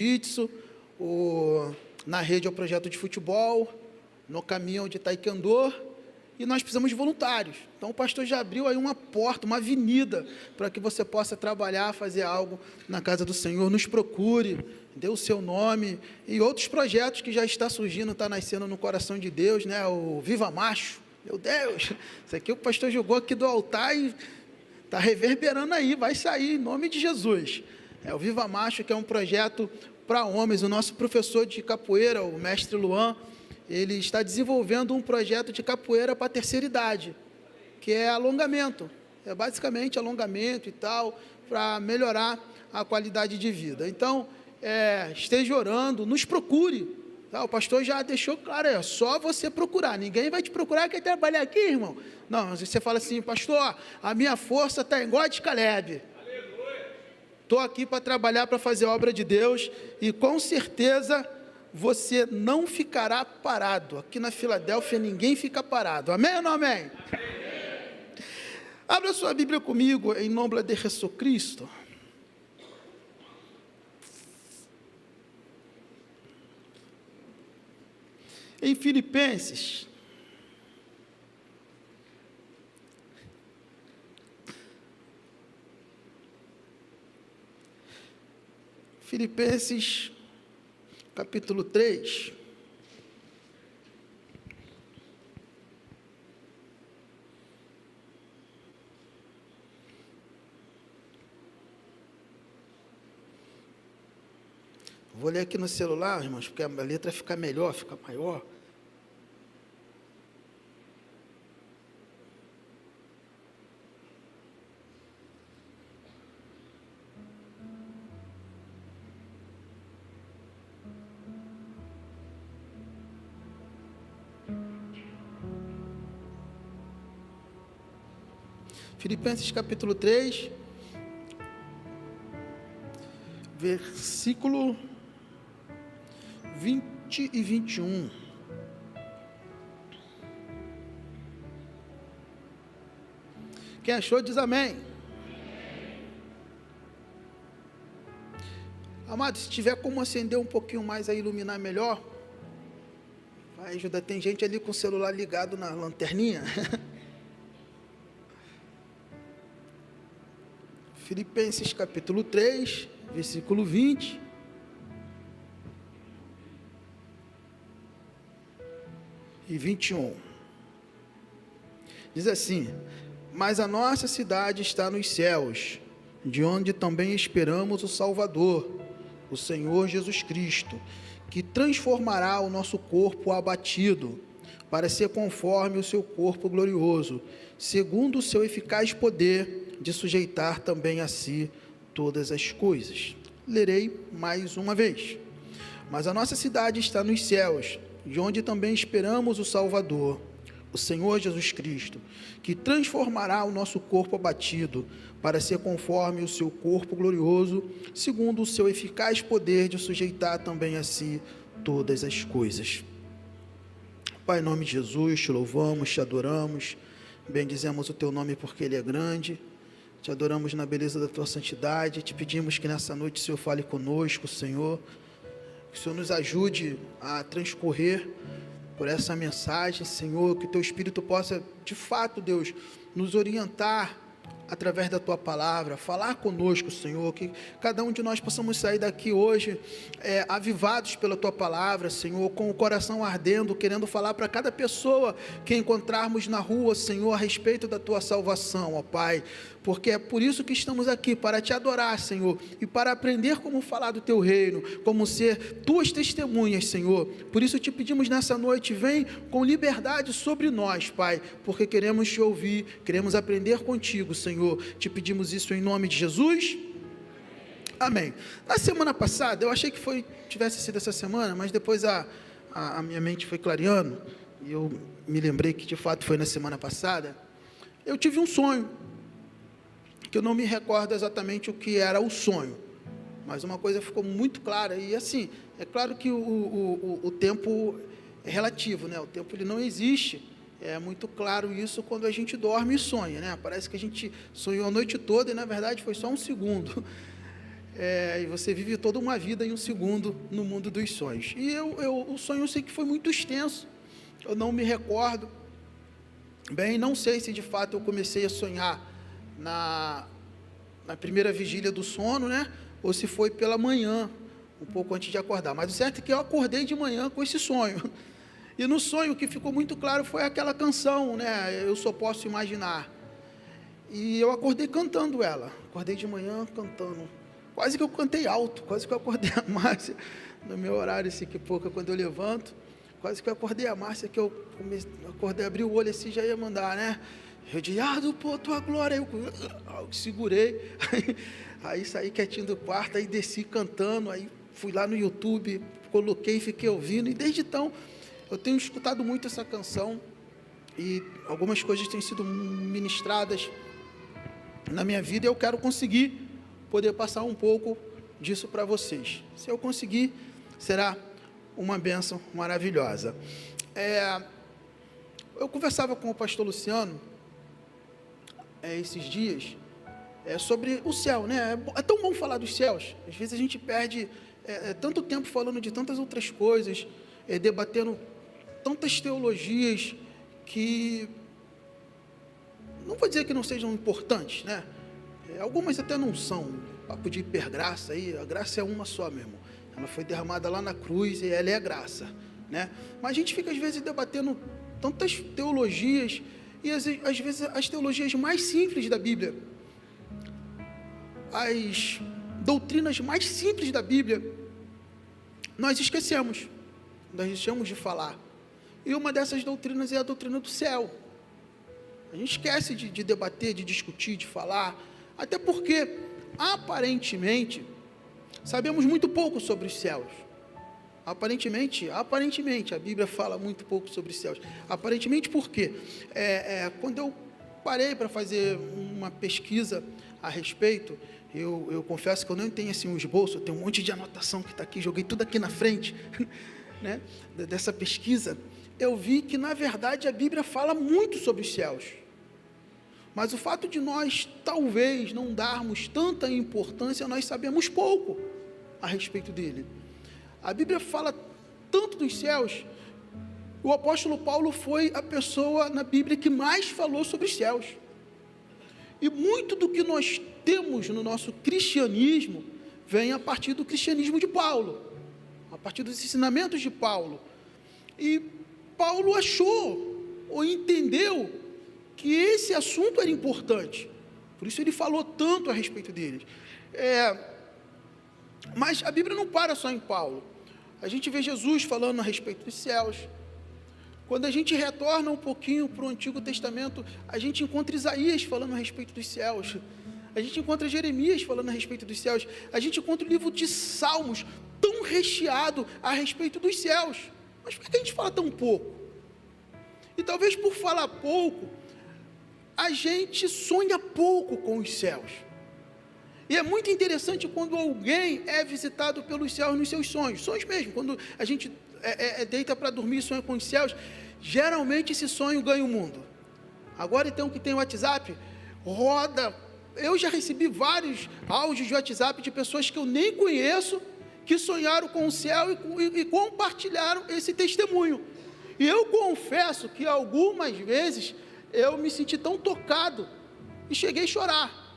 jiu-jitsu, na rede é o projeto de futebol, no caminho de taekwondo, e nós precisamos de voluntários. Então o pastor já abriu aí uma porta, uma avenida, para que você possa trabalhar, fazer algo na casa do Senhor. Nos procure, dê o seu nome, e outros projetos que já está surgindo, está nascendo no coração de Deus, né? O Viva Macho, meu Deus, isso aqui o pastor jogou aqui do altar e está reverberando aí, vai sair em nome de Jesus. O Viva Macho, que é um projeto para homens. O nosso professor de capoeira, o mestre Luan, ele está desenvolvendo um projeto de capoeira para a terceira idade, que é alongamento, é basicamente alongamento e tal, para melhorar a qualidade de vida. Então, esteja orando, nos procure, tá? O pastor já deixou claro, é só você procurar, ninguém vai te procurar, quer trabalhar aqui, irmão? Não, você fala assim, pastor, a minha força está igual a de Caleb, estou aqui para trabalhar, para fazer a obra de Deus, e com certeza você não ficará parado. Aqui na Filadélfia ninguém fica parado. Amém ou não amém? Amém. Abra sua Bíblia comigo em nome de Jesus Cristo. Em Filipenses. Filipenses capítulo 3. Vou ler aqui no celular, irmãos, porque a letra fica melhor, fica maior. Filipenses capítulo 3, versículo 20 e 21. Quem achou diz amém. Amado, se tiver como acender um pouquinho mais, a iluminar melhor, vai ajudar. Tem gente ali com o celular ligado na lanterninha. Filipenses capítulo 3, versículo 20 e 21. Diz assim: mas a nossa cidade está nos céus, de onde também esperamos o Salvador, o Senhor Jesus Cristo, que transformará o nosso corpo abatido, para ser conforme o seu corpo glorioso, segundo o seu eficaz poder, de sujeitar também a si todas as coisas. Lerei mais uma vez. Mas a nossa cidade está nos céus, de onde também esperamos o Salvador, o Senhor Jesus Cristo, que transformará o nosso corpo abatido, para ser conforme o seu corpo glorioso, segundo o seu eficaz poder de sujeitar também a si todas as coisas. Pai, em nome de Jesus, te louvamos, te adoramos, bendizemos o teu nome porque ele é grande. Te adoramos na beleza da tua santidade, te pedimos que nessa noite o Senhor fale conosco, Senhor, que o Senhor nos ajude a transcorrer por essa mensagem, Senhor, que o teu Espírito possa, de fato, Deus, nos orientar através da tua palavra, falar conosco, Senhor, que cada um de nós possamos sair daqui hoje avivados pela tua palavra, Senhor, com o coração ardendo, querendo falar para cada pessoa que encontrarmos na rua, Senhor, a respeito da tua salvação, ó Pai, porque é por isso que estamos aqui, para te adorar, Senhor, e para aprender como falar do teu reino, como ser tuas testemunhas, Senhor. Por isso te pedimos nessa noite, vem com liberdade sobre nós, Pai, porque queremos te ouvir, queremos aprender contigo, Senhor. Te pedimos isso em nome de Jesus. Amém. Na semana passada, eu achei que tivesse sido essa semana, mas depois a minha mente foi clareando, e eu me lembrei que de fato foi na semana passada. Eu tive um sonho, que eu não me recordo exatamente o que era o sonho, mas uma coisa ficou muito clara, e assim, é claro que o tempo é relativo, né? O tempo ele não existe. É muito claro isso quando a gente dorme e sonha, né? Parece que a gente sonhou a noite toda e, na verdade, foi só um segundo. e você vive toda uma vida em um segundo no mundo dos sonhos. E o sonho eu sei que foi muito extenso, eu não me recordo bem, não sei se de fato eu comecei a sonhar na primeira vigília do sono, né? Ou se foi pela manhã, um pouco antes de acordar. Mas o certo é que eu acordei de manhã com esse sonho. E no sonho o que ficou muito claro foi aquela canção, né? Eu Só Posso Imaginar. E eu acordei cantando ela. Acordei de manhã cantando. Quase que eu cantei alto, quase que eu acordei a Márcia no meu horário, assim, que pouco, quando eu levanto. Quase que eu acordei a Márcia, que eu acordei, abri o olho assim, já ia mandar, né? Rodeado por tua glória, eu segurei, aí saí quietinho do quarto, aí desci cantando, aí fui lá no YouTube, coloquei e fiquei ouvindo, e desde então eu tenho escutado muito essa canção, e algumas coisas têm sido ministradas na minha vida, e eu quero conseguir poder passar um pouco disso para vocês. Se eu conseguir, será uma bênção maravilhosa. Eu conversava com o pastor Luciano, esses dias, sobre o céu, né? É tão bom falar dos céus. Às vezes a gente perde tanto tempo falando de tantas outras coisas, debatendo tantas teologias que não vou dizer que não sejam importantes, né? Algumas até não são. Papo de hipergraça aí, a graça é uma só mesmo. Ela foi derramada lá na cruz e ela é a graça, né? Mas a gente fica às vezes debatendo tantas teologias, e às vezes as teologias mais simples da Bíblia, as doutrinas mais simples da Bíblia, nós esquecemos, nós deixamos de falar. E uma dessas doutrinas é a doutrina do céu. A gente esquece de debater, de discutir, de falar, até porque, aparentemente, sabemos muito pouco sobre os céus. Aparentemente, a Bíblia fala muito pouco sobre os céus. Aparentemente, por quê? Quando eu parei para fazer uma pesquisa a respeito, eu confesso que eu não tenho assim um esboço, eu tenho um monte de anotação que está aqui, joguei tudo aqui na frente, né, dessa pesquisa. Eu vi que, na verdade, a Bíblia fala muito sobre os céus. Mas o fato de nós, talvez, não darmos tanta importância, nós sabemos pouco a respeito dele. A Bíblia fala tanto dos céus, o apóstolo Paulo foi a pessoa na Bíblia que mais falou sobre os céus. E muito do que nós temos no nosso cristianismo vem a partir do cristianismo de Paulo, a partir dos ensinamentos de Paulo. E Paulo achou ou entendeu que esse assunto era importante, por isso ele falou tanto a respeito deles. Mas a Bíblia não para só em Paulo. A gente vê Jesus falando a respeito dos céus. Quando a gente retorna um pouquinho para o Antigo Testamento, a gente encontra Isaías falando a respeito dos céus. A gente encontra Jeremias falando a respeito dos céus. A gente encontra o livro de Salmos tão recheado a respeito dos céus. Mas por que a gente fala tão pouco? E talvez por falar pouco, a gente sonha pouco com os céus. E é muito interessante quando alguém é visitado pelos céus nos seus sonhos mesmo, quando a gente deita para dormir e sonha com os céus, geralmente esse sonho ganha o mundo. Agora então que tem o WhatsApp, roda, eu já recebi vários áudios de WhatsApp de pessoas que eu nem conheço, que sonharam com o céu e compartilharam esse testemunho. E eu confesso que algumas vezes eu me senti tão tocado e cheguei a chorar.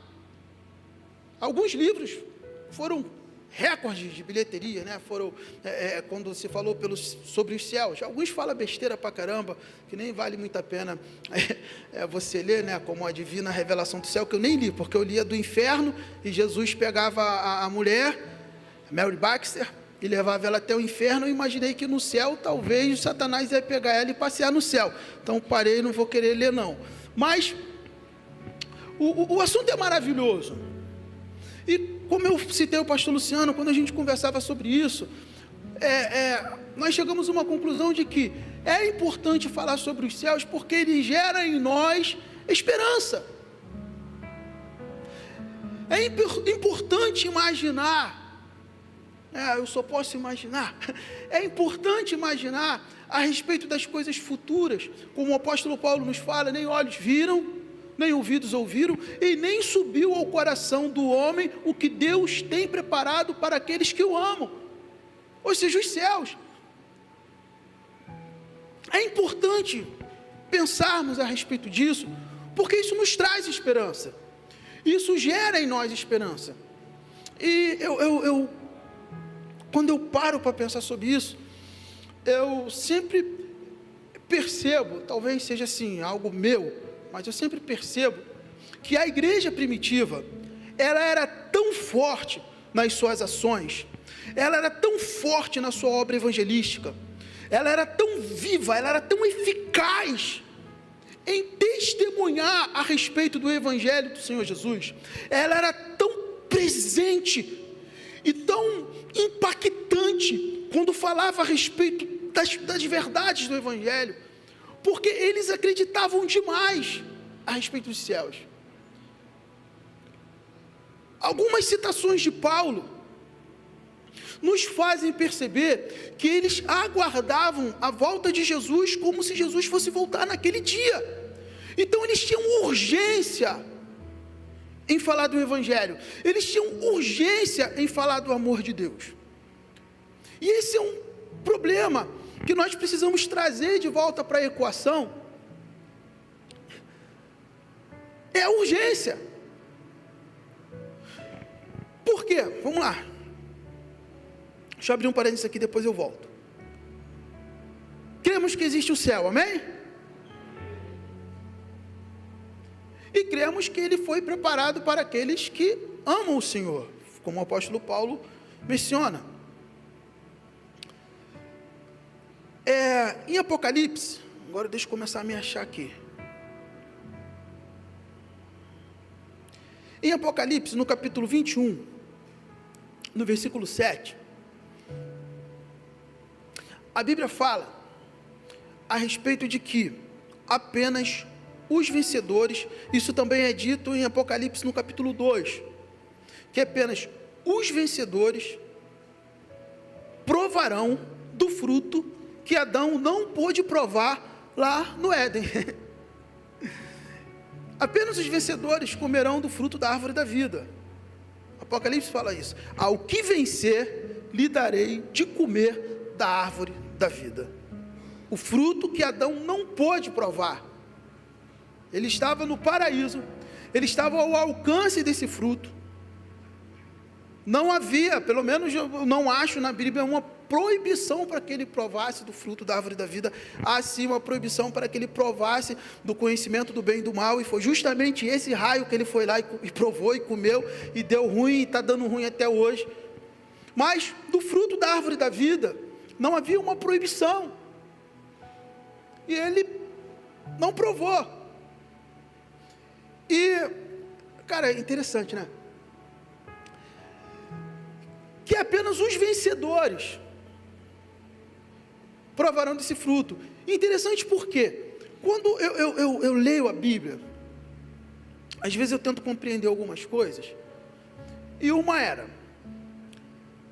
Alguns livros foram recordes de bilheteria, né? Foram, quando se falou sobre os céus. Alguns falam besteira pra caramba, que nem vale muito a pena você ler, né? Como a Divina Revelação do Céu, que eu nem li, porque eu lia do inferno, e Jesus pegava a mulher, Mary Baxter, e levava ela até o inferno. Eu imaginei que no céu, talvez, o Satanás ia pegar ela e passear no céu. Então, parei, não vou querer ler, não. Mas, o assunto é maravilhoso. E como eu citei o pastor Luciano, quando a gente conversava sobre isso, nós chegamos a uma conclusão de que é importante falar sobre os céus, porque ele gera em nós esperança. É importante imaginar, eu só posso imaginar, é importante imaginar a respeito das coisas futuras, como o apóstolo Paulo nos fala, nem olhos viram, nem ouvidos ouviram, e nem subiu ao coração do homem o que Deus tem preparado para aqueles que o amam, ou seja, os céus. É importante pensarmos a respeito disso, porque isso nos traz esperança, isso gera em nós esperança. E quando eu paro para pensar sobre isso, eu sempre percebo, talvez seja assim, algo meu, mas eu sempre percebo que a igreja primitiva, ela era tão forte nas suas ações, ela era tão forte na sua obra evangelística, ela era tão viva, ela era tão eficaz em testemunhar a respeito do evangelho do Senhor Jesus, ela era tão presente e tão impactante quando falava a respeito das verdades do evangelho, porque eles acreditavam demais a respeito dos céus. Algumas citações de Paulo nos fazem perceber que eles aguardavam a volta de Jesus como se Jesus fosse voltar naquele dia. Então eles tinham urgência em falar do evangelho, eles tinham urgência em falar do amor de Deus. E esse é um problema que nós precisamos trazer de volta para a equação. É a urgência. Por quê? Vamos lá. Deixa eu abrir um parênteses aqui, depois eu volto. Cremos que existe o céu, amém? E cremos que ele foi preparado para aqueles que amam o Senhor, como o apóstolo Paulo menciona. Em Apocalipse, agora deixa eu começar a me achar aqui. Em Apocalipse, no capítulo 21, no versículo 7, a Bíblia fala a respeito de que apenas os vencedores, isso também é dito em Apocalipse no capítulo 2, que apenas os vencedores provarão do fruto que Adão não pôde provar lá no Éden. Apenas os vencedores comerão do fruto da árvore da vida. Apocalipse fala isso. Ao que vencer, lhe darei de comer da árvore da vida. O fruto que Adão não pôde provar. Ele estava no paraíso, ele estava ao alcance desse fruto. Não havia, pelo menos eu não acho na Bíblia, uma proibição para que ele provasse do fruto da árvore da vida. Há sim uma proibição para que ele provasse do conhecimento do bem e do mal, e foi justamente esse raio que ele foi lá e provou e comeu, e deu ruim, e está dando ruim até hoje. Mas do fruto da árvore da vida, não havia uma proibição, e ele não provou. E, cara, é interessante, né? Que apenas os vencedores provarão desse fruto. Interessante porque, quando eu leio a Bíblia, às vezes eu tento compreender algumas coisas, e uma era,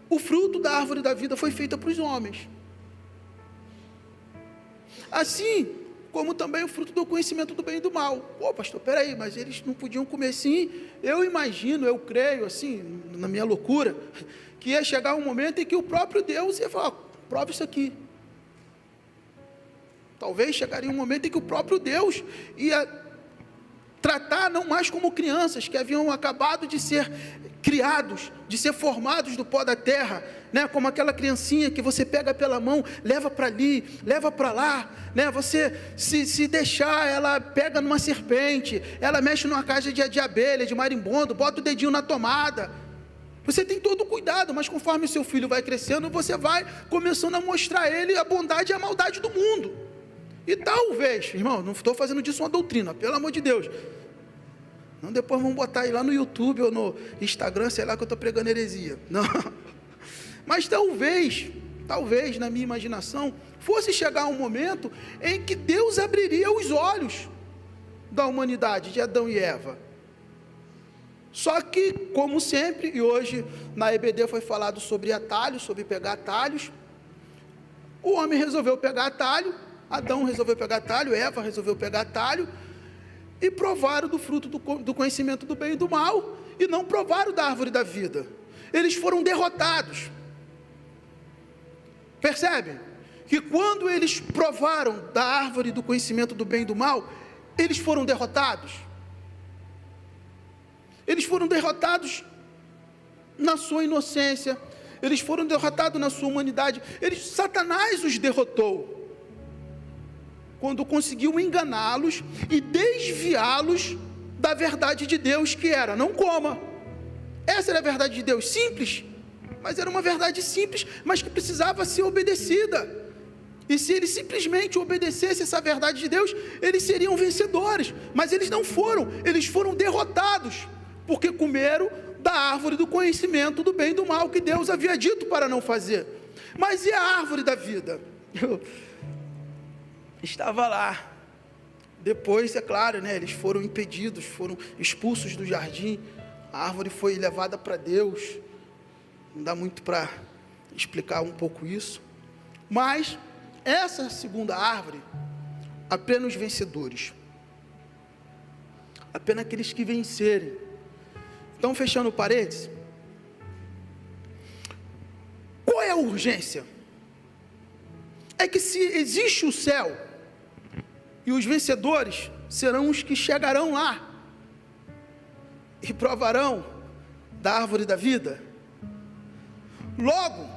o fruto da árvore da vida foi feita para os homens, assim como também o fruto do conhecimento do bem e do mal. Pô, pastor, peraí, mas eles não podiam comer sim? Eu imagino, eu creio, assim, na minha loucura, que ia chegar um momento em que o próprio Deus ia falar, prova isso aqui. Talvez chegaria um momento em que o próprio Deus ia tratar não mais como crianças que haviam acabado de ser criados, de ser formados do pó da terra, né? Como aquela criancinha que você pega pela mão, leva para ali, leva para lá, né? Você se deixar, ela pega numa serpente, ela mexe numa caixa de abelha, de marimbondo, bota o dedinho na tomada. Você tem todo o cuidado, mas conforme o seu filho vai crescendo, você vai começando a mostrar a ele a bondade e a maldade do mundo. E talvez, irmão, não estou fazendo disso uma doutrina, pelo amor de Deus. Não, depois vamos botar aí lá no YouTube ou no Instagram, sei lá, que eu estou pregando heresia. Não. Mas talvez, na minha imaginação, fosse chegar um momento em que Deus abriria os olhos da humanidade, de Adão e Eva. Só que, como sempre, e hoje na EBD foi falado sobre atalhos, sobre pegar atalhos, o homem resolveu pegar atalho, Adão resolveu pegar atalho, Eva resolveu pegar atalho, e provaram do fruto do conhecimento do bem e do mal, e não provaram da árvore da vida. Eles foram derrotados. Percebe? Que quando eles provaram da árvore do conhecimento do bem e do mal, eles foram derrotados. Eles foram derrotados na sua inocência, eles foram derrotados na sua humanidade. Satanás os derrotou quando conseguiu enganá-los e desviá-los da verdade de Deus, que era: não coma. Essa era a verdade de Deus, simples, mas era uma verdade simples, mas que precisava ser obedecida. E se eles simplesmente obedecessem essa verdade de Deus, eles seriam vencedores. Mas eles não foram, eles foram derrotados, porque comeram da árvore do conhecimento do bem e do mal, que Deus havia dito para não fazer. Mas e a árvore da vida? Eu estava lá. Depois, é claro, né, eles foram impedidos, foram expulsos do jardim. A árvore foi levada para Deus. Não dá muito para explicar um pouco isso. Mas essa segunda árvore, apenas os vencedores, apenas aqueles que vencerem. Então, fechando parênteses, qual é a urgência? É que se existe o céu, e os vencedores serão os que chegarão lá, e provarão da árvore da vida, logo,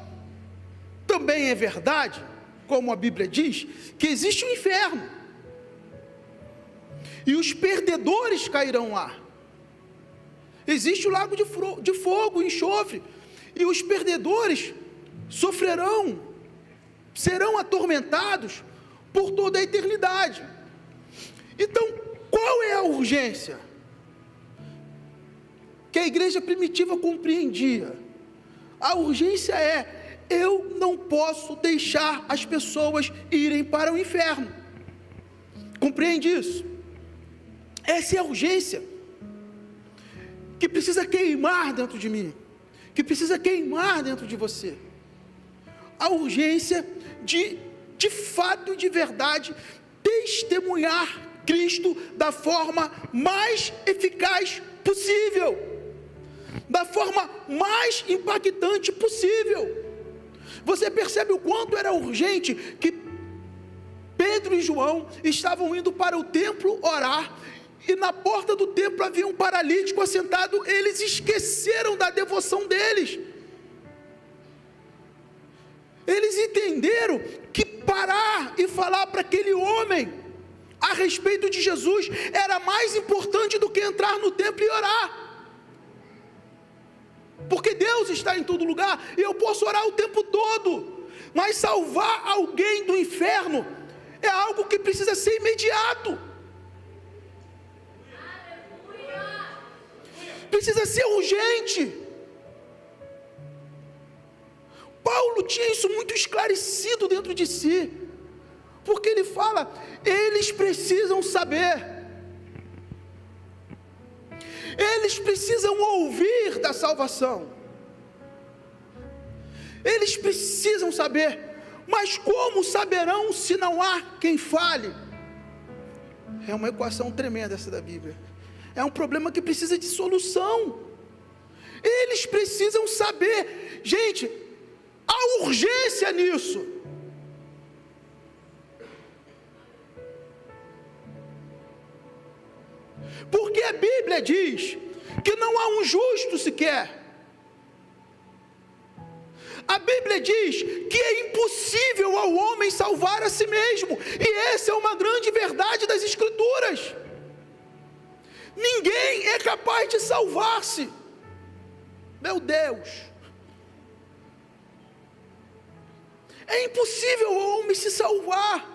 também é verdade, como a Bíblia diz, que existe o inferno, e os perdedores cairão lá. Existe o lago de fogo, enxofre, e os perdedores sofrerão, serão atormentados por toda a eternidade. Então, qual é a urgência que a igreja primitiva compreendia? A urgência é: eu não posso deixar as pessoas irem para o inferno. Compreende isso? Essa é a urgência que precisa queimar dentro de mim, que precisa queimar dentro de você. A urgência de fato e de verdade, testemunhar Cristo da forma mais eficaz possível, da forma mais impactante possível. Você percebe o quanto era urgente que Pedro e João estavam indo para o templo orar, e na porta do templo havia um paralítico assentado. Eles esqueceram da devoção deles. Eles entenderam que parar e falar para aquele homem a respeito de Jesus era mais importante do que entrar no templo e orar. Porque Deus está em todo lugar, e eu posso orar o tempo todo, mas salvar alguém do inferno é algo que precisa ser imediato. Precisa ser urgente. Paulo tinha isso muito esclarecido dentro de si, porque ele fala: eles precisam saber, eles precisam ouvir da salvação, eles precisam saber, mas como saberão se não há quem fale? É uma equação tremenda essa da Bíblia. É um problema que precisa de solução. Eles precisam saber. Gente, há urgência nisso. Porque a Bíblia diz que não há um justo sequer. A Bíblia diz que é impossível ao homem salvar a si mesmo. E essa é uma grande verdade das Escrituras. Ninguém é capaz de salvar-se. Meu Deus, é impossível o homem se salvar.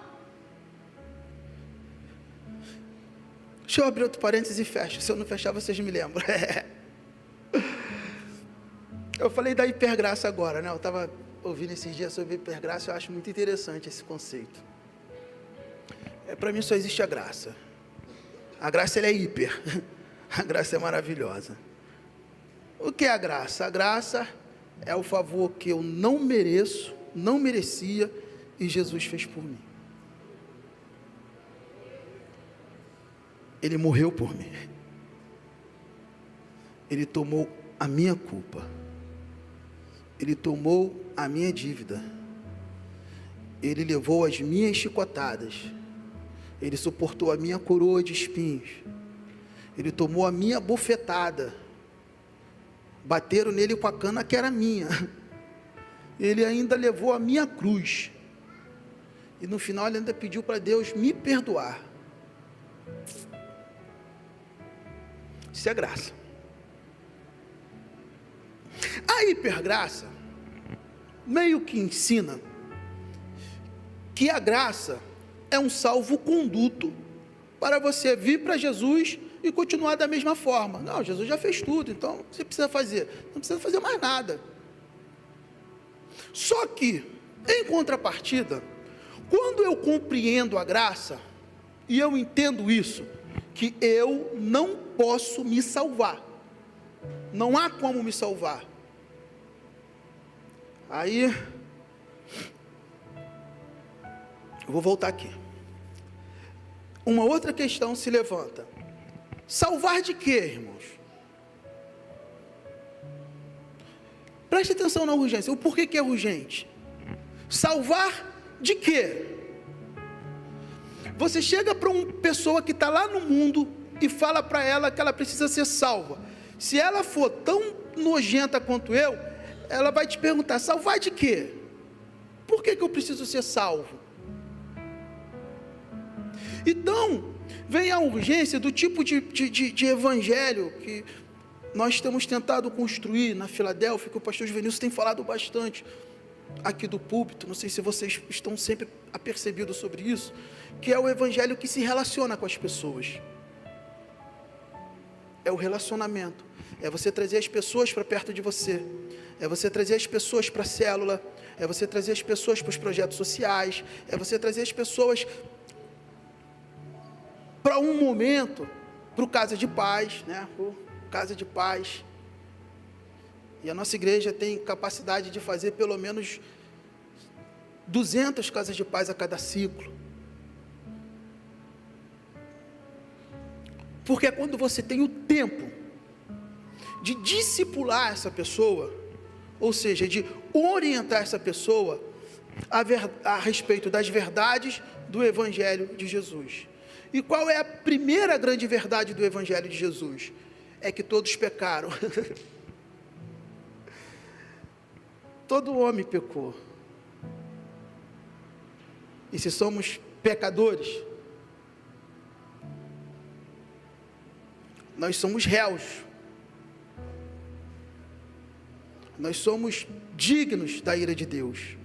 Deixa eu abrir outro parênteses e fecho. Se eu não fechar, vocês me lembram. Eu falei da hipergraça agora, né? Eu estava ouvindo esses dias sobre hipergraça. Eu acho muito interessante esse conceito. Para mim só existe a graça. A graça, ela é hiper. A graça é maravilhosa. O que é a graça? A graça é o favor que eu não mereço, não merecia, e Jesus fez por mim. Ele morreu por mim. Ele tomou a minha culpa. Ele tomou a minha dívida. Ele levou as minhas chicotadas. Ele suportou a minha coroa de espinhos. Ele tomou a minha bofetada. Bateram nele com a cana que era minha. Ele ainda levou a minha cruz. E no final ele ainda pediu para Deus me perdoar. Isso é graça. A hipergraça meio que ensina que a graça é um salvo-conduto para você vir para Jesus e continuar da mesma forma. Não, Jesus já fez tudo, então você precisa fazer. Não precisa fazer mais nada. Só que, em contrapartida, quando eu compreendo a graça, e eu entendo isso, que eu não posso me salvar, não há como me salvar, aí, eu vou voltar aqui, uma outra questão se levanta, salvar de quê, irmãos? Preste atenção na urgência, o porquê que é urgente, salvar de quê? Você chega para uma pessoa que está lá no mundo e fala para ela que ela precisa ser salva. Se ela for tão nojenta quanto eu, ela vai te perguntar, salvar de quê? Por que eu preciso ser salvo? Então, vem a urgência do tipo de evangelho que nós temos tentado construir na Filadélfia, que o pastor Juvenilson tem falado bastante aqui do púlpito, não sei se vocês estão sempre apercebidos sobre isso, que é o evangelho que se relaciona com as pessoas. É o relacionamento, é você trazer as pessoas para perto de você, é você trazer as pessoas para a célula, é você trazer as pessoas para os projetos sociais, é você trazer as pessoas para um momento, para o Casa de Paz, né? O Casa de Paz. E a nossa igreja tem capacidade de fazer pelo menos 200 casas de paz a cada ciclo. Porque é quando você tem o tempo de discipular essa pessoa, ou seja, de orientar essa pessoa a respeito das verdades do Evangelho de Jesus. E qual é a primeira grande verdade do Evangelho de Jesus? É que todos pecaram. Todo homem pecou. E se somos pecadores, nós somos réus. Nós somos dignos da ira de Deus.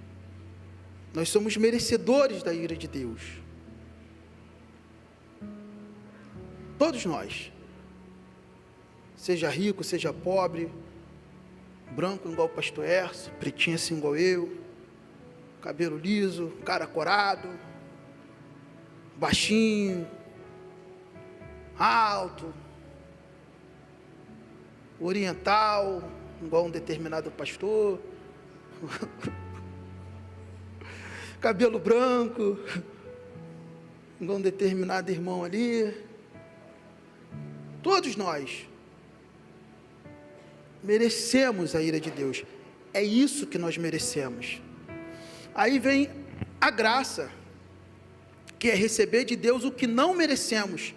Nós somos merecedores da ira de Deus. Todos nós. Seja rico, seja pobre, branco igual o pastor Erso, pretinho assim igual eu, cabelo liso, cara corado, baixinho, alto, oriental, igual um determinado pastor, cabelo branco, igual um determinado irmão ali. Todos nós merecemos a ira de Deus. É isso que nós merecemos. Aí vem a graça, que é receber de Deus o que não merecemos.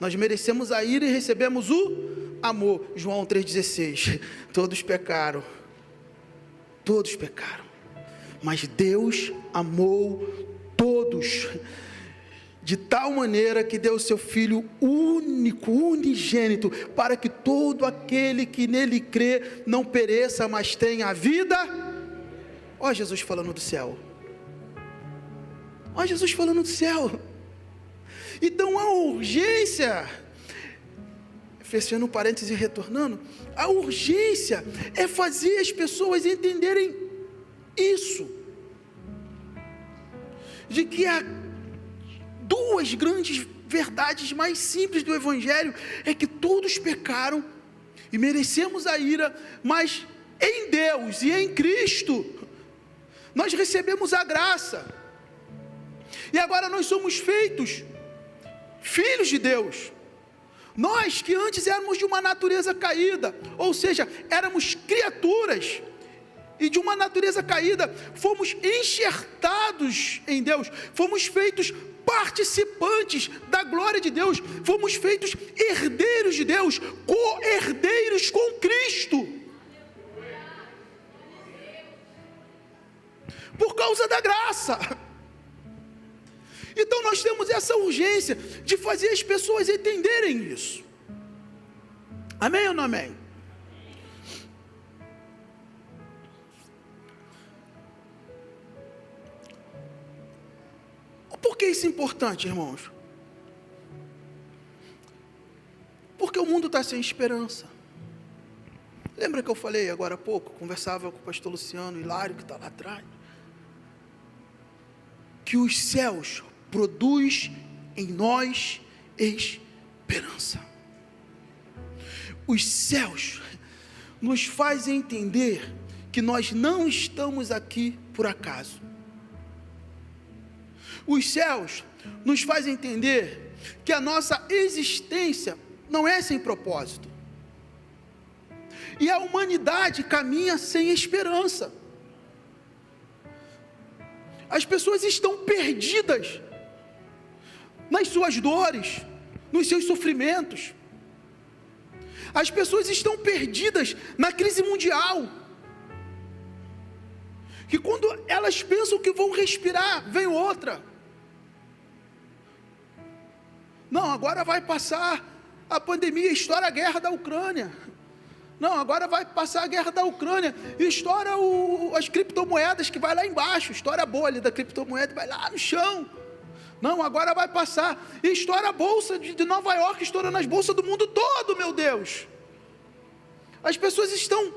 Nós merecemos a ira e recebemos o amor. João 3,16. Todos pecaram. Todos pecaram. Mas Deus amou todos de tal maneira que deu o seu Filho único, unigênito, para que todo aquele que nele crê não pereça, mas tenha a vida. Ó Jesus falando do céu. Ó Jesus falando do céu. Então a urgência, fechando um parêntese e retornando, a urgência é fazer as pessoas entenderem isso, de que há duas grandes verdades mais simples do Evangelho, é que todos pecaram e merecemos a ira, mas em Deus e em Cristo, nós recebemos a graça, e agora nós somos feitos filhos de Deus. Nós que antes éramos de uma natureza caída, ou seja, éramos criaturas, e de uma natureza caída, fomos enxertados em Deus, fomos feitos participantes da glória de Deus, fomos feitos herdeiros de Deus, co-herdeiros com Cristo, por causa da graça. Então nós temos essa urgência de fazer as pessoas entenderem isso. Amém ou não amém? Por que isso é importante, irmãos? Porque o mundo está sem esperança. Lembra que eu falei agora há pouco, conversava com o pastor Luciano Hilário, que está lá atrás, que os céus produz em nós esperança. Os céus nos fazem entender que nós não estamos aqui por acaso. Os céus nos fazem entender que a nossa existência não é sem propósito. E a humanidade caminha sem esperança. As pessoas estão perdidas nas suas dores, nos seus sofrimentos. As pessoas estão perdidas na crise mundial, que quando elas pensam que vão respirar, vem outra. Não, agora vai passar a pandemia, estoura a guerra da Ucrânia. Não, agora vai passar a guerra da Ucrânia, e estoura as criptomoedas, que vai lá embaixo, estoura a bolha da criptomoeda, vai lá no chão. Não, agora vai passar, e estoura a bolsa de Nova York, estoura nas bolsas do mundo todo, meu Deus. As pessoas estão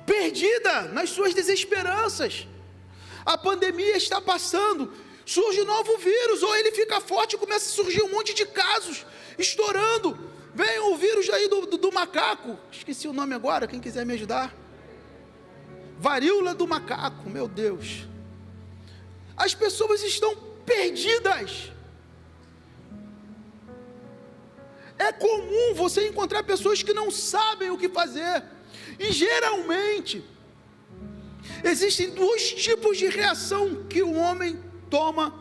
perdidas nas suas desesperanças. A pandemia está passando, surge um novo vírus, ou ele fica forte e começa a surgir um monte de casos, estourando. Vem o vírus aí do macaco, esqueci o nome agora, quem quiser me ajudar. Varíola do macaco, meu Deus. As pessoas estão perdidas. É comum você encontrar pessoas que não sabem o que fazer. E geralmente, existem dois tipos de reação que o homem toma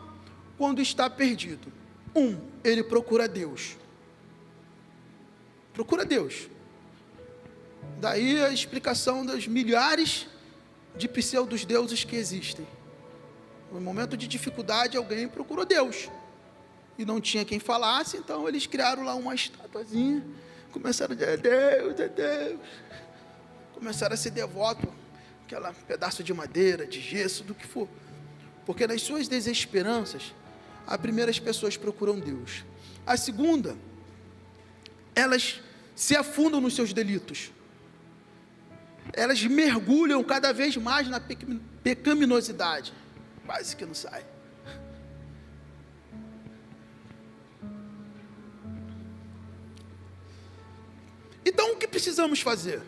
quando está perdido. Ele procura Deus. Procura Deus. Daí a explicação dos milhares de pseudos deuses que existem. No momento de dificuldade, alguém procurou Deus, e não tinha quem falasse, então eles criaram lá uma estatuazinha, começaram a dizer, é Deus, começaram a ser devoto, aquele pedaço de madeira, de gesso, do que for, porque nas suas desesperanças, a primeira as pessoas procuram Deus, a segunda, elas se afundam nos seus delitos, elas mergulham cada vez mais na pecaminosidade, quase que não sai. Então o que precisamos fazer?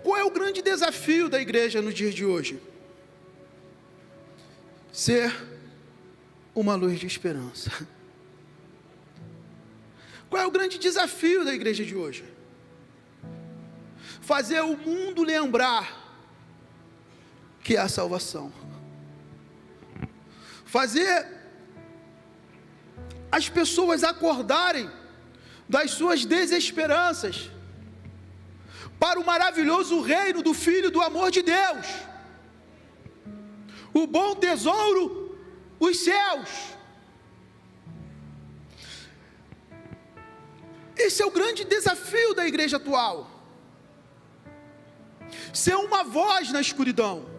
Qual é o grande desafio da igreja nos dias de hoje? Ser uma luz de esperança. Qual é o grande desafio da igreja de hoje? Fazer o mundo lembrar que há salvação. Fazer as pessoas acordarem das suas desesperanças para o maravilhoso reino do Filho do amor de Deus, o bom tesouro, os céus. Esse é o grande desafio da igreja atual, ser uma voz na escuridão,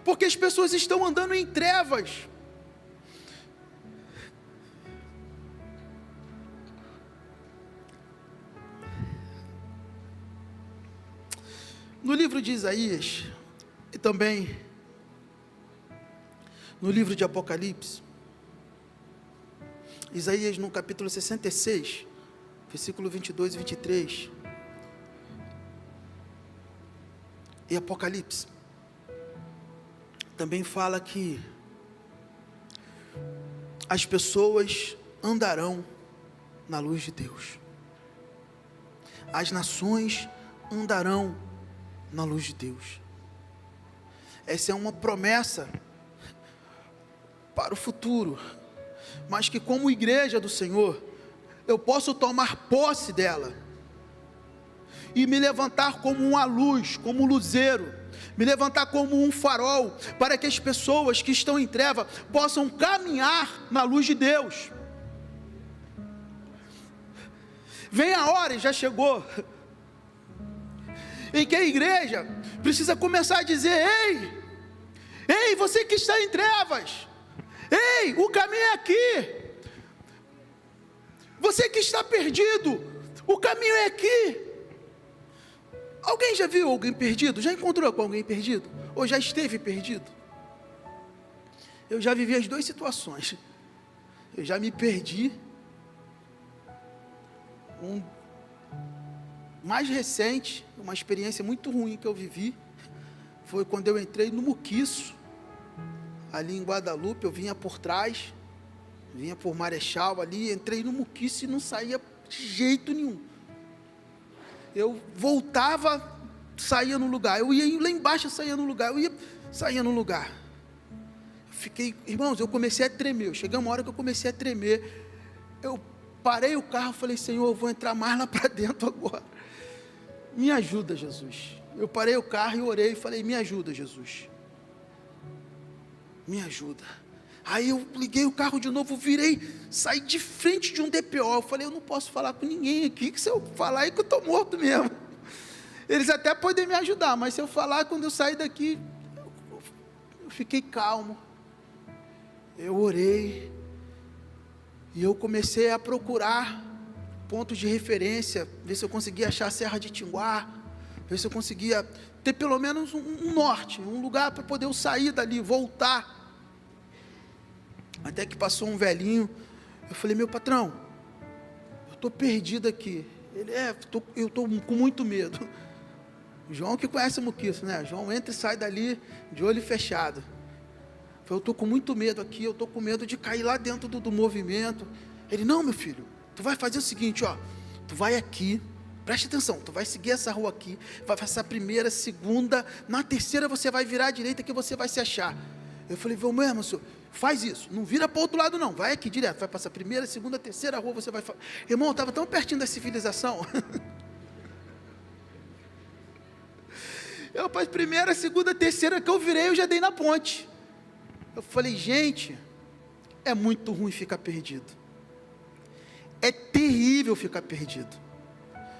porque as pessoas estão andando em trevas. No livro de Isaías, e também no livro de Apocalipse, Isaías no capítulo 66, versículo 22 e 23, e Apocalipse, também fala que as pessoas andarão na luz de Deus. As nações andarão na luz de Deus. Essa é uma promessa para o futuro, mas que como igreja do Senhor, eu posso tomar posse dela, e me levantar como uma luz, como um luzeiro, me levantar como um farol, para que as pessoas que estão em treva, possam caminhar na luz de Deus. Vem a hora, e já chegou, em que a igreja precisa começar a dizer: ei, você que está em trevas, ei, o caminho é aqui. Você que está perdido, o caminho é aqui. Alguém já viu alguém perdido? Já encontrou com alguém perdido? Ou já esteve perdido? Eu já vivi as duas situações. Eu já me perdi. Mais recente, uma experiência muito ruim que eu vivi, foi quando eu entrei no Muquiço, ali em Guadalupe. Eu vinha por trás, vinha por Marechal ali, entrei no Muquiço e não saía de jeito nenhum. Eu voltava, saía no lugar, eu ia lá embaixo, saía no lugar, saía no lugar. Eu fiquei, irmãos, eu comecei a tremer. Chegou uma hora que eu comecei a tremer. Eu parei o carro, falei: Senhor, eu vou entrar mais lá para dentro agora. Me ajuda, Jesus. Eu parei o carro e orei e falei: me ajuda, Jesus. Me ajuda. Aí eu liguei o carro de novo, virei, saí de frente de um DPO. Eu falei: eu não posso falar com ninguém aqui, que se eu falar aí que eu estou morto mesmo. Eles até podem me ajudar, mas se eu falar, quando eu sair daqui, eu fiquei calmo. Eu orei, e eu comecei a procurar pontos de referência, ver se eu conseguia achar a Serra de Tinguá, ver se eu conseguia ter pelo menos um norte, um lugar para poder eu sair dali, voltar. Até que passou um velhinho. Eu falei: meu patrão, eu estou perdido aqui. Ele: eu estou com muito medo. João que conhece o Muquiço, né? João entra e sai dali de olho fechado. Eu falei: eu estou com muito medo aqui, eu estou com medo de cair lá dentro do movimento. Ele: não, meu filho, tu vai fazer o seguinte, ó, tu vai aqui, preste atenção, tu vai seguir essa rua aqui, vai passar a primeira, segunda, na terceira você vai virar à direita que você vai se achar. Eu falei: vamos mesmo, senhor, faz isso, não vira para o outro lado não, vai aqui direto, vai passar a primeira, segunda, terceira rua, você vai... Irmão, eu estava tão pertinho da civilização. Eu para a primeira, segunda, terceira que eu virei, eu já dei na ponte. Eu falei: gente, é muito ruim ficar perdido. É terrível ficar perdido.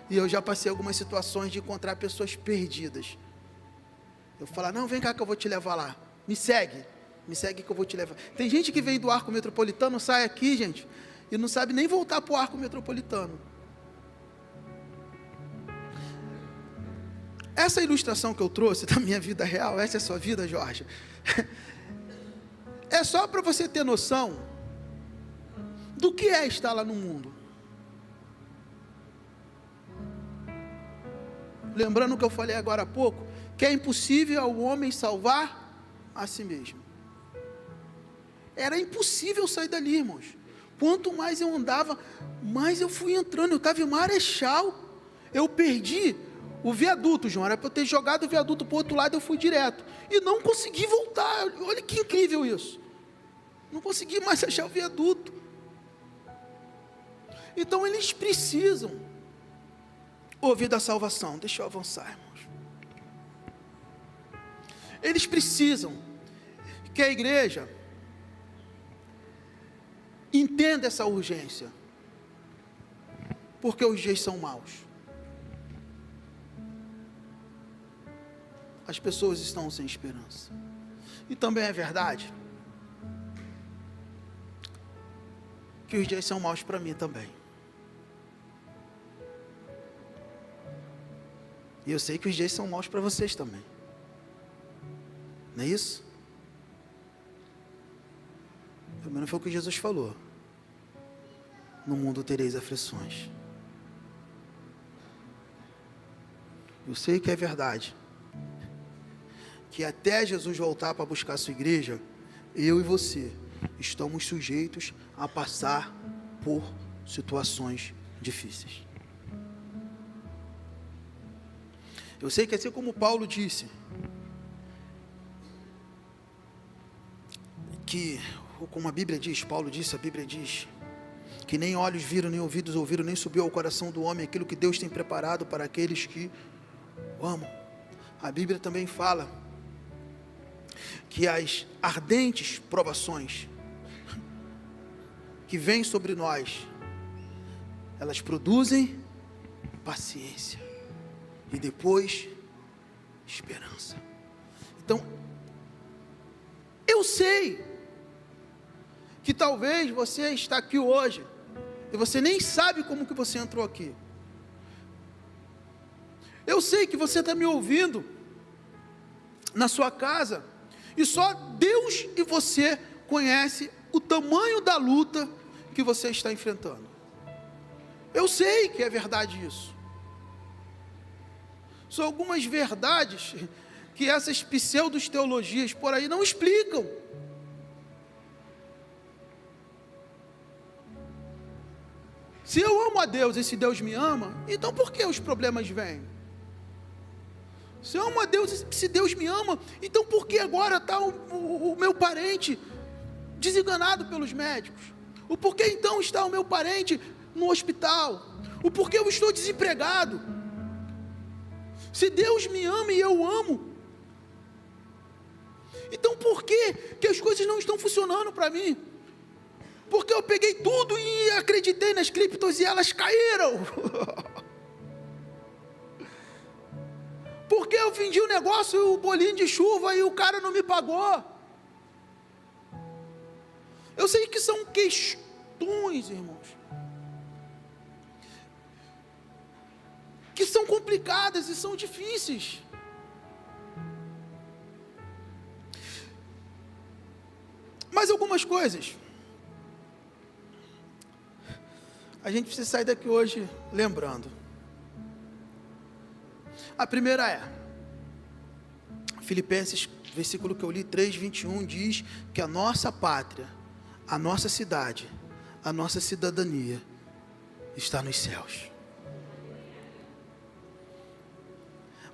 E eu já passei algumas situações de encontrar pessoas perdidas. Eu falo: não, vem cá que eu vou te levar lá. Me segue que eu vou te levar. Tem gente que vem do Arco Metropolitano, sai aqui, gente, e não sabe nem voltar para o Arco Metropolitano. Essa ilustração que eu trouxe da minha vida real, essa é a sua vida, Jorge, é só para você ter noção do que é estar lá no mundo. Lembrando o que eu falei agora há pouco, que é impossível ao homem salvar a si mesmo. Era impossível sair dali, irmãos. Quanto mais eu andava, mais eu fui entrando. Eu estava em Marechal, eu perdi o viaduto, João, era para eu ter jogado o viaduto para o outro lado, eu fui direto, e não consegui voltar. Olha que incrível isso, não consegui mais achar o viaduto. Então eles precisam ouvir da salvação. Deixa eu avançar, irmãos. Eles precisam que a igreja entenda essa urgência, porque os dias são maus. As pessoas estão sem esperança. E também é verdade que os dias são maus para mim também. E eu sei que os dias são maus para vocês também. Não é isso? Pelo menos foi o que Jesus falou. No mundo tereis aflições. Eu sei que é verdade, que até Jesus voltar para buscar a sua igreja, eu e você estamos sujeitos a passar por situações difíceis. Eu sei que assim como Paulo disse, ou como a Bíblia diz, Paulo disse, a Bíblia diz, que nem olhos viram, nem ouvidos ouviram, nem subiu ao coração do homem aquilo que Deus tem preparado para aqueles que o amam. A Bíblia também fala que as ardentes provações que vêm sobre nós, elas produzem paciência e depois esperança. Então, eu sei que talvez você está aqui hoje e você nem sabe como que você entrou aqui. Eu sei que você está me ouvindo na sua casa e só Deus e você conhece o tamanho da luta que você está enfrentando. Eu sei que é verdade isso. São algumas verdades que essas pseudo-teologias por aí não explicam. Se eu amo a Deus e se Deus me ama, então por que os problemas vêm? Se eu amo a Deus e se Deus me ama, então por que agora está o meu parente desenganado pelos médicos? O porquê então está o meu parente no hospital? O porquê eu estou desempregado? Se Deus me ama e eu amo, então por que as coisas não estão funcionando para mim? Porque eu peguei tudo e acreditei nas criptos e elas caíram. Porque eu vendi o negócio e o bolinho de chuva e o cara não me pagou. Eu sei que são questões, irmãos, que são complicadas e são difíceis. Mas algumas coisas a gente precisa sair daqui hoje lembrando. A primeira é Filipenses, versículo que eu li, 3:21, diz que a nossa pátria, a nossa cidade, a nossa cidadania está nos céus.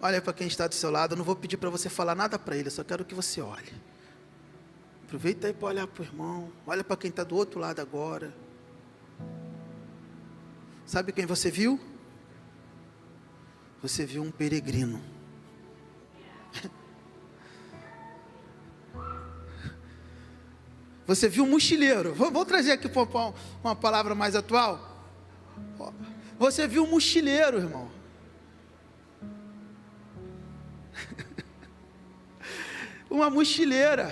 Olha para quem está do seu lado, eu não vou pedir para você falar nada para ele, eu só quero que você olhe. Aproveita aí para olhar para o irmão, olha para quem está do outro lado agora. Sabe quem você viu? Você viu um peregrino. Você viu um mochileiro. Vou trazer aqui uma palavra mais atual. Você viu um mochileiro, irmão. Uma mochileira.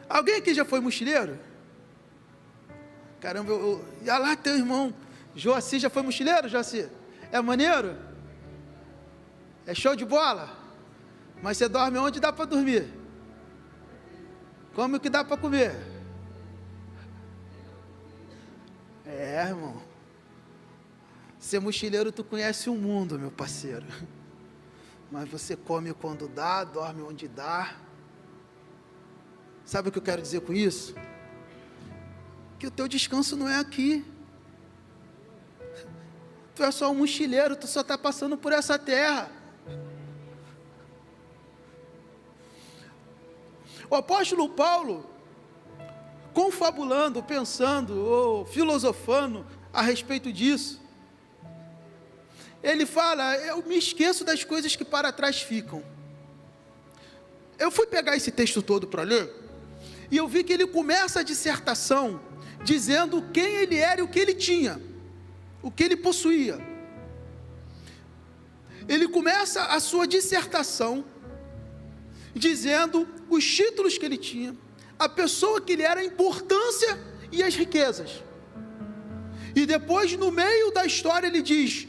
Alguém aqui já foi mochileiro? Caramba, olha lá teu irmão Joaci, já foi mochileiro, Joaci? É maneiro? É show de bola? Mas você dorme onde dá para dormir? Come o que dá para comer? É, irmão. Ser mochileiro, tu conhece o mundo, meu parceiro. Mas você come quando dá, dorme onde dá. Sabe o que eu quero dizer com isso? Que o teu descanso não é aqui. Tu é só um mochileiro, tu só está passando por essa terra. O apóstolo Paulo, confabulando, pensando ou filosofando a respeito disso, ele fala, eu me esqueço das coisas que para trás ficam. Eu fui pegar esse texto todo para ler, e eu vi que ele começa a dissertação dizendo quem ele era e o que ele tinha, o que ele possuía. Ele começa a sua dissertação dizendo os títulos que ele tinha, a pessoa que ele era, a importância e as riquezas. E depois, no meio da história, ele diz: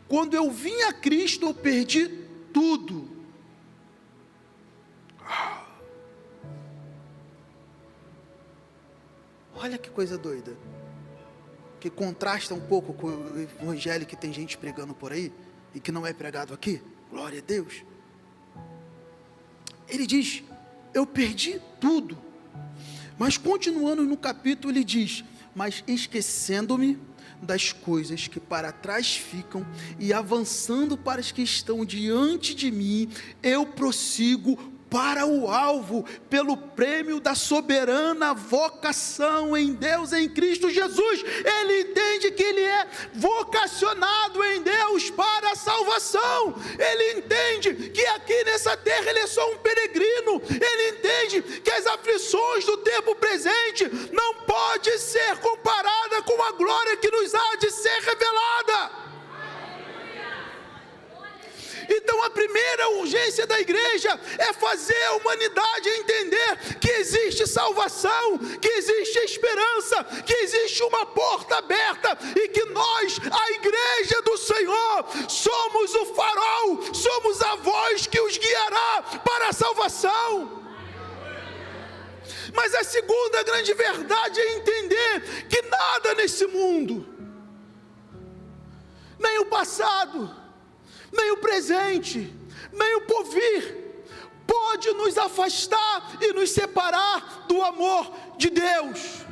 quando eu vim a Cristo, eu perdi tudo. Olha que coisa doida, que contrasta um pouco com o evangelho que tem gente pregando por aí, e que não é pregado aqui. Glória a Deus. Ele diz, eu perdi tudo. Mas continuando no capítulo, ele diz: mas esquecendo-me das coisas que para trás ficam e avançando para as que estão diante de mim, eu prossigo para o alvo, pelo prêmio da soberana vocação em Deus, em Cristo Jesus. Ele entende que ele é vocacionado em Deus para a salvação. Ele entende que aqui nessa terra ele é só um peregrino. Ele entende que as aflições do tempo presente não pode ser comparada com a glória que nos há de ser revelada. Então a primeira urgência da igreja é fazer a humanidade entender que existe salvação, que existe esperança, que existe uma porta aberta e que nós, a igreja do Senhor, somos o farol, somos a voz que os guiará para a salvação. Mas a segunda grande verdade é entender que nada nesse mundo, nem o passado, nem o presente, nem o porvir, pode nos afastar e nos separar do amor de Deus.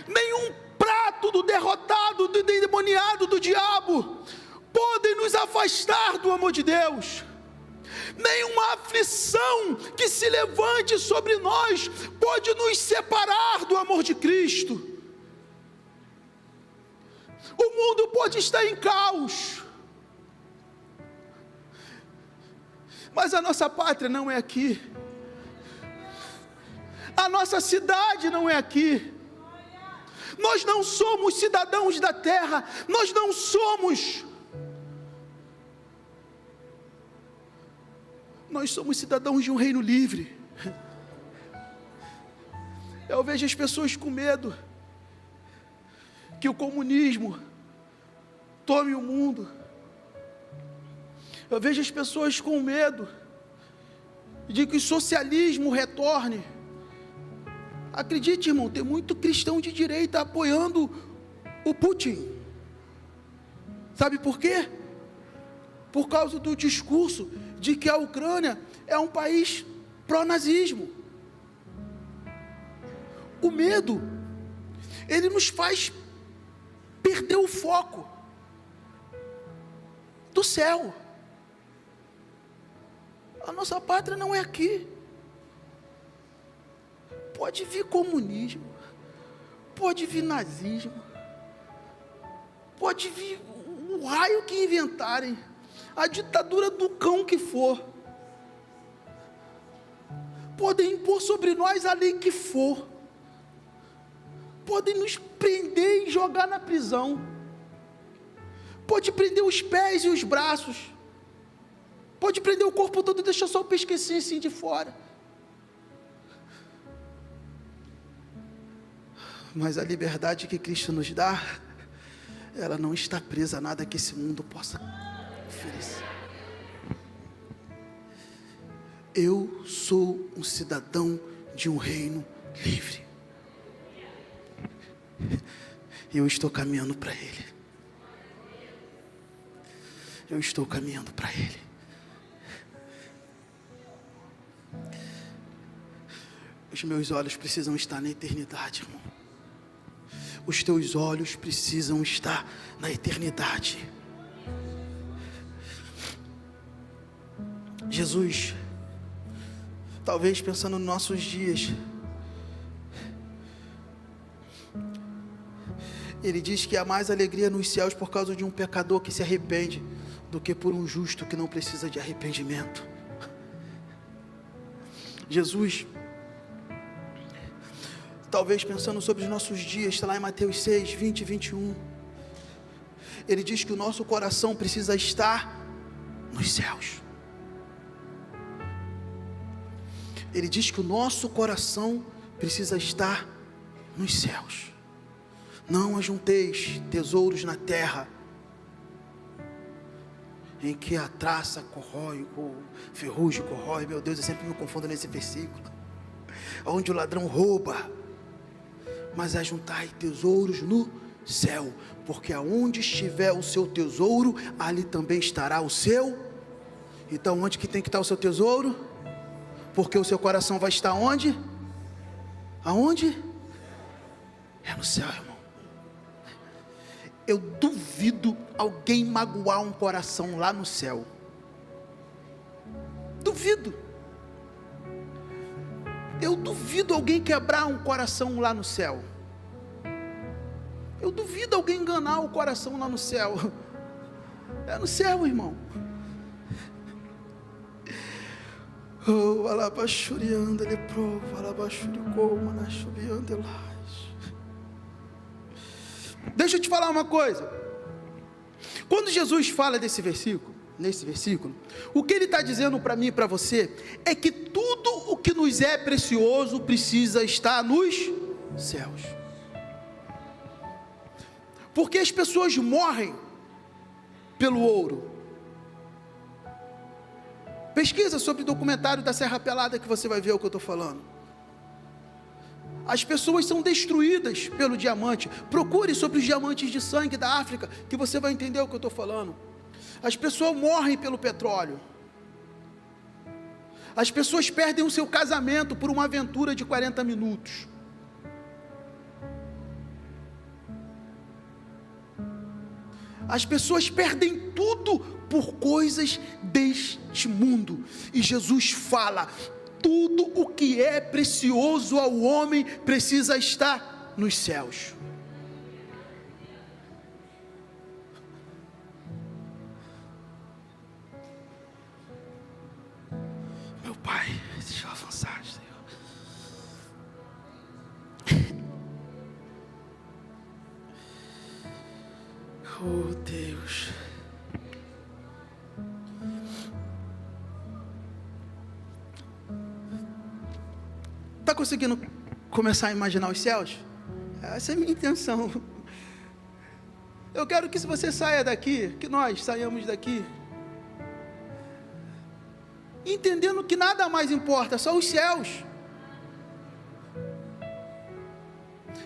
Nenhum prato do derrotado, do endemoniado do diabo, pode nos afastar do amor de Deus. Nenhuma aflição que se levante sobre nós pode nos separar do amor de Cristo. O mundo pode estar em caos, mas a nossa pátria não é aqui, a nossa cidade não é aqui, nós não somos cidadãos da terra, nós não somos, nós somos cidadãos de um reino livre. Eu vejo as pessoas com medo que o comunismo tome o mundo. Eu vejo as pessoas com medo de que o socialismo retorne. Acredite, irmão, tem muito cristão de direita apoiando o Putin. Sabe por quê? Por causa do discurso de que a Ucrânia é um país pró-nazismo. O medo, ele nos faz perder o foco do céu. A nossa pátria não é aqui. Pode vir comunismo, pode vir nazismo, pode vir o raio que inventarem, a ditadura do cão que for, podem impor sobre nós a lei que for, podem nos prender e jogar na prisão, pode prender os pés e os braços, pode prender o corpo todo e deixar só o pescocinho assim de fora. Mas a liberdade que Cristo nos dá, ela não está presa a nada que esse mundo possa oferecer. Eu sou um cidadão de um reino livre. E eu estou caminhando para Ele. Eu estou caminhando para Ele. Os meus olhos precisam estar na eternidade, irmão. Os teus olhos precisam estar na eternidade. Jesus, talvez pensando nos nossos dias, Ele diz que há mais alegria nos céus por causa de um pecador que se arrepende do que por um justo que não precisa de arrependimento. Jesus, talvez pensando sobre os nossos dias, está lá em Mateus 6, 20 e 21, Ele diz que o nosso coração precisa estar nos céus. Ele diz que o nosso coração precisa estar nos céus. Não ajunteis tesouros na terra, em que a traça corrói, o ferrugem corrói. Meu Deus, eu sempre me confundo nesse versículo. Onde o ladrão rouba, mas ajuntai tesouros no céu, porque aonde estiver o seu tesouro, ali também estará o seu. Então onde que tem que estar o seu tesouro? Porque o seu coração vai estar onde? Aonde? É no céu, irmão. Eu duvido alguém magoar um coração lá no céu. Duvido. Eu duvido alguém quebrar um coração lá no céu. Eu duvido alguém enganar o coração lá no céu. É no céu, irmão. Oh, alabachurianda leprovo, alabachuricou, manachubianda elás. Deixa eu te falar uma coisa. Quando Jesus fala nesse versículo, o que ele está dizendo para mim e para você é que tudo o que nos é precioso precisa estar nos céus. Porque as pessoas morrem pelo ouro. Pesquisa sobre o documentário da Serra Pelada que você vai ver o que eu estou falando. As pessoas são destruídas pelo diamante. Procure sobre os diamantes de sangue da África, que você vai entender o que eu estou falando. As pessoas morrem pelo petróleo. As pessoas perdem o seu casamento por uma aventura de 40 minutos. As pessoas perdem tudo por coisas deste mundo. E Jesus fala: tudo o que é precioso ao homem precisa estar nos céus. Meu Pai, deixa eu avançar, Senhor. Oh Deus. Está conseguindo começar a imaginar os céus? Essa é a minha intenção. Eu quero que você saia daqui, que nós saiamos daqui, entendendo que nada mais importa, só os céus.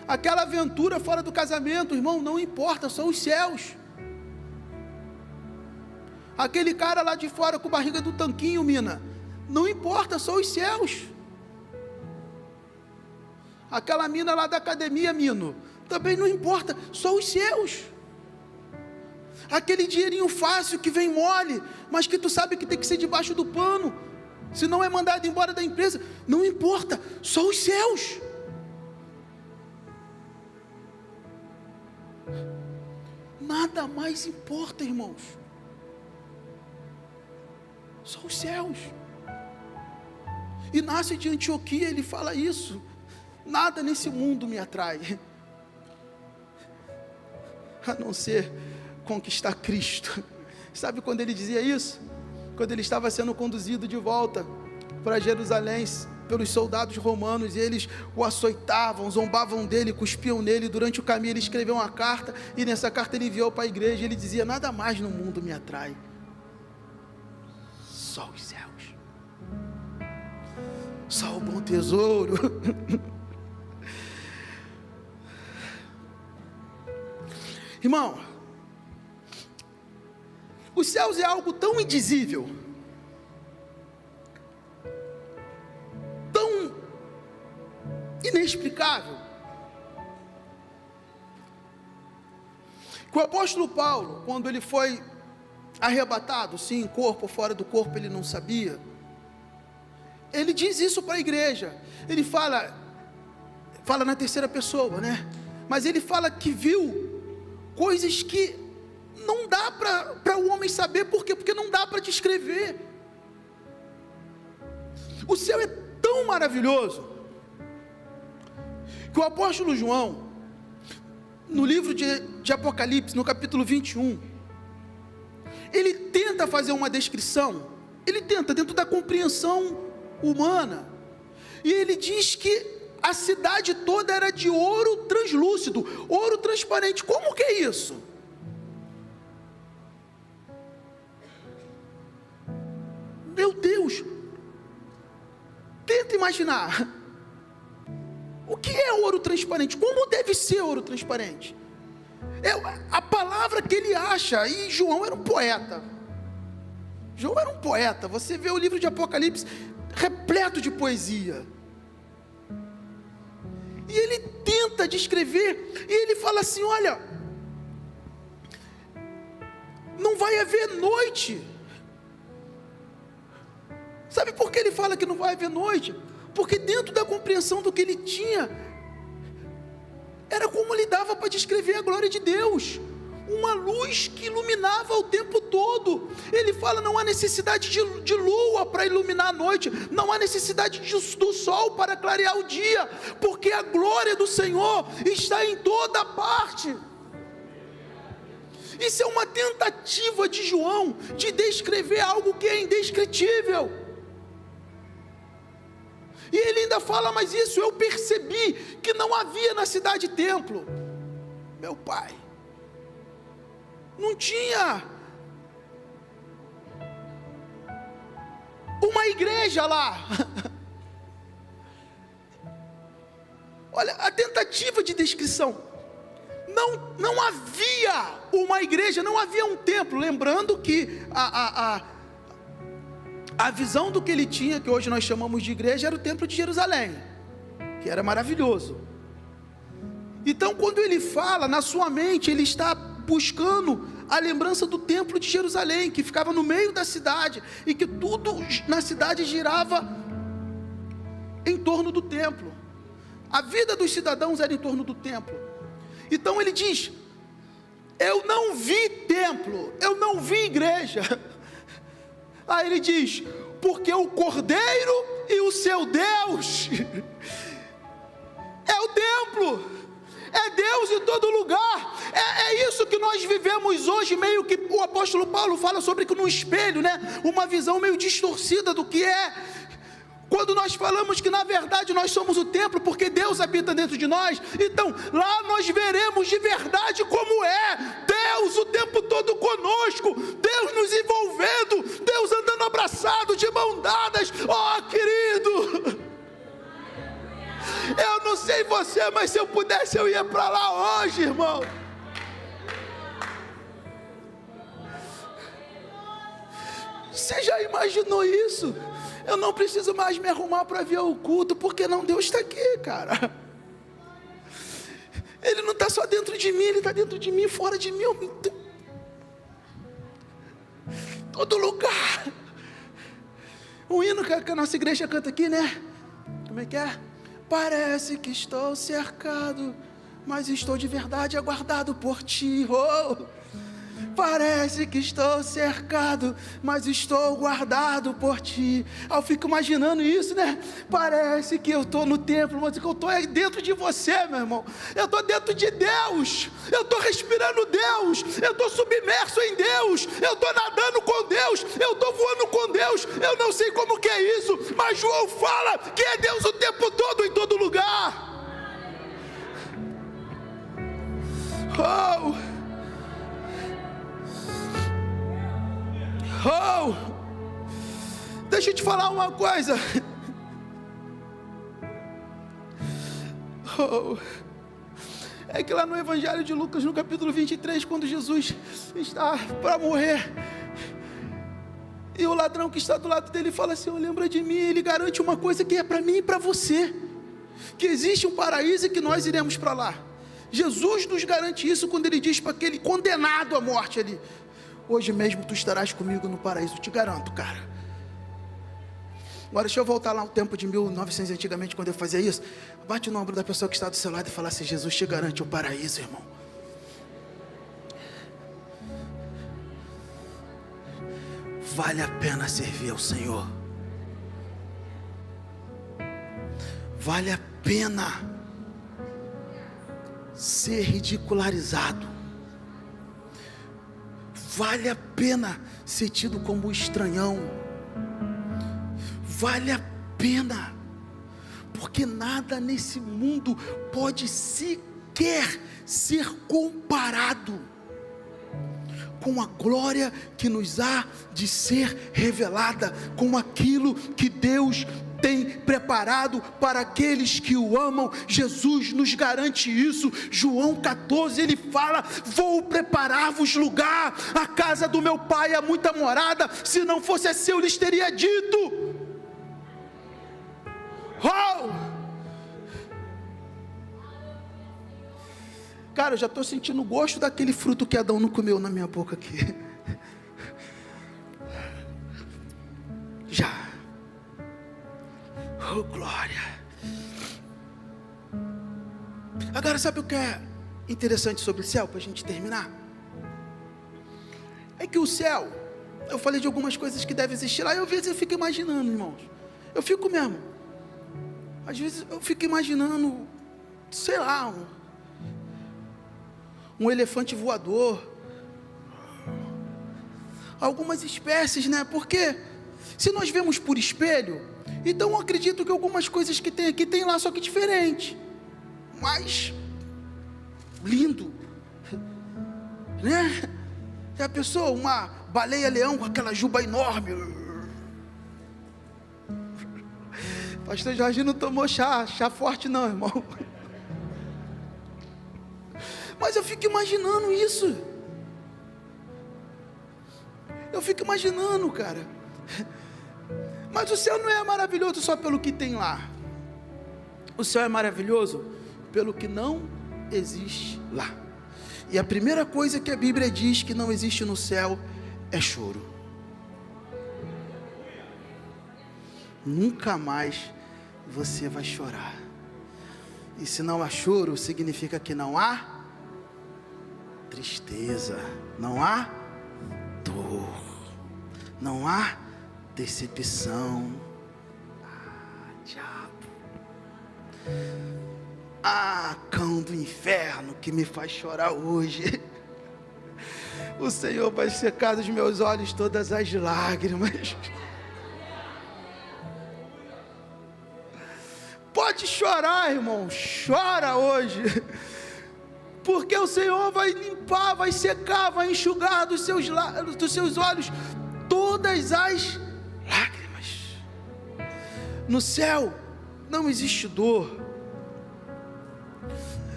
Aquela aventura fora do casamento, irmão, não importa, só os céus. Aquele cara lá de fora com barriga do tanquinho, mina, não importa, só os céus. Aquela mina lá da academia, mino, também não importa, só os céus. Aquele dinheirinho fácil que vem mole, mas que tu sabe que tem que ser debaixo do pano, senão é mandado embora da empresa, não importa, só os céus. Nada mais importa, irmãos, só os céus. Inácio de Antioquia, ele fala isso: nada nesse mundo me atrai, a não ser conquistar Cristo. Sabe quando ele dizia isso? Quando ele estava sendo conduzido de volta para Jerusalém pelos soldados romanos, e eles o açoitavam, zombavam dele, cuspiam nele. Durante o caminho ele escreveu uma carta, e nessa carta ele enviou para a igreja. Ele dizia: nada mais no mundo me atrai, só os céus, só o bom tesouro. Irmão, os céus é algo tão indizível, tão inexplicável, que o apóstolo Paulo, quando ele foi arrebatado, sim, em corpo ou fora do corpo, ele não sabia, ele diz isso para a igreja. Ele fala na terceira pessoa, né? Mas ele fala que viu coisas que não dá para o homem saber. Por quê? Porque não dá para descrever. O céu é tão maravilhoso que o apóstolo João, no livro de Apocalipse, no capítulo 21, ele tenta fazer uma descrição, ele tenta, dentro da compreensão humana, e ele diz que a cidade toda era de ouro translúcido, ouro transparente. Como que é isso? Meu Deus, tenta imaginar, o que é ouro transparente? Como deve ser ouro transparente? É a palavra que ele acha. E João era um poeta. Você vê o livro de Apocalipse, repleto de poesia. E ele tenta descrever, e ele fala assim: olha, não vai haver noite. Sabe por que ele fala que não vai haver noite? Porque dentro da compreensão do que ele tinha, era como ele dava para descrever a glória de Deus, uma luz que iluminava o tempo todo. Ele fala: não há necessidade de lua para iluminar a noite, não há necessidade do sol para clarear o dia, porque a glória do Senhor está em toda parte. Isso é uma tentativa de João de descrever algo que é indescritível. E ele ainda fala: mas isso eu percebi que não havia na cidade templo. Meu pai, não tinha uma igreja lá. Olha a tentativa de descrição. Não havia uma igreja, não havia um templo. Lembrando que a visão do que ele tinha, que hoje nós chamamos de igreja, era o templo de Jerusalém, que era maravilhoso. Então, quando ele fala, na sua mente, ele está buscando a lembrança do templo de Jerusalém, que ficava no meio da cidade, e que tudo na cidade girava em torno do templo. A vida dos cidadãos era em torno do templo. Então ele diz: eu não vi templo, eu não vi igreja. Aí ele diz: porque o Cordeiro e o seu Deus é o templo, é Deus em todo lugar. É isso que nós vivemos hoje, meio que o apóstolo Paulo fala sobre que no espelho, né? Uma visão meio distorcida do que é. Quando nós falamos que na verdade nós somos o templo, porque Deus habita dentro de nós, então lá nós veremos de verdade como é Deus o tempo todo conosco, Deus nos envolvendo, Deus andando abraçado, de mão dadas. Oh, querido, eu não sei você, mas se eu pudesse eu ia para lá hoje, irmão. Você já imaginou isso? Eu não preciso mais me arrumar para vir ao culto, porque não, Deus está aqui, cara. Ele não está só dentro de mim, Ele está dentro de mim, fora de mim, todo lugar. O hino que a nossa igreja canta aqui, né? Como é que é? Parece que estou cercado, mas estou de verdade aguardado por ti. Oh! Parece que estou cercado, mas estou guardado por ti. Eu fico imaginando isso, né? Parece que eu estou no templo, mas que eu estou dentro de você, meu irmão. Eu estou dentro de Deus, eu estou respirando Deus, eu estou submerso em Deus, eu estou nadando com Deus, eu estou voando com Deus. Eu não sei como que é isso, mas João fala que é Deus o tempo todo, em todo lugar. Oh! Oh, deixa eu te falar uma coisa. Oh, é que lá no Evangelho de Lucas, no capítulo 23, quando Jesus está para morrer, e o ladrão que está do lado dele fala assim: lembra de mim. Ele garante uma coisa que é para mim e para você, que existe um paraíso e que nós iremos para lá. Jesus nos garante isso quando ele diz para aquele condenado à morte ali: hoje mesmo tu estarás comigo no paraíso, te garanto, cara. Agora deixa eu voltar lá no tempo de 1900 antigamente, quando eu fazia isso. Bate no ombro da pessoa que está do seu lado e fala assim: Jesus te garante o paraíso, irmão. Vale a pena servir ao Senhor. Vale a pena ser ridicularizado. Vale a pena ser tido como estranhão. Vale a pena, porque nada nesse mundo pode sequer ser comparado com a glória que nos há de ser revelada, com aquilo que Deus tem preparado para aqueles que o amam. Jesus nos garante isso. João 14, ele fala: vou preparar-vos lugar, a casa do meu pai há muita morada, se não fosse assim eu lhes teria dito. Oh! Cara, eu já estou sentindo o gosto daquele fruto que Adão não comeu na minha boca aqui. Já. Oh, glória. Agora, sabe o que é interessante sobre o céu, para a gente terminar? É que o céu, eu falei de algumas coisas que devem existir lá, e às vezes eu fico imaginando, irmãos. Eu fico mesmo. Às vezes eu fico imaginando, sei lá, um elefante voador. Algumas espécies, né? Porque se nós vemos por espelho, então eu acredito que algumas coisas que tem aqui tem lá, só que diferente. Mas lindo, né? Já pensou uma baleia-leão com aquela juba enorme? Pastor Jorge não tomou chá forte não, irmão. Mas eu fico imaginando isso. Eu fico imaginando, cara. Mas o céu não é maravilhoso só pelo que tem lá. O céu é maravilhoso pelo que não existe lá. E a primeira coisa que a Bíblia diz que não existe no céu é choro. Nunca mais você vai chorar. E se não há choro, significa que não há tristeza, não há dor, não há decepção. Diabo. Cão do inferno que me faz chorar hoje. O Senhor vai secar dos meus olhos todas as lágrimas. Pode chorar, irmão, chora hoje, porque o Senhor vai limpar, vai secar, vai enxugar dos seus olhos todas as lágrimas. No céu não existe dor,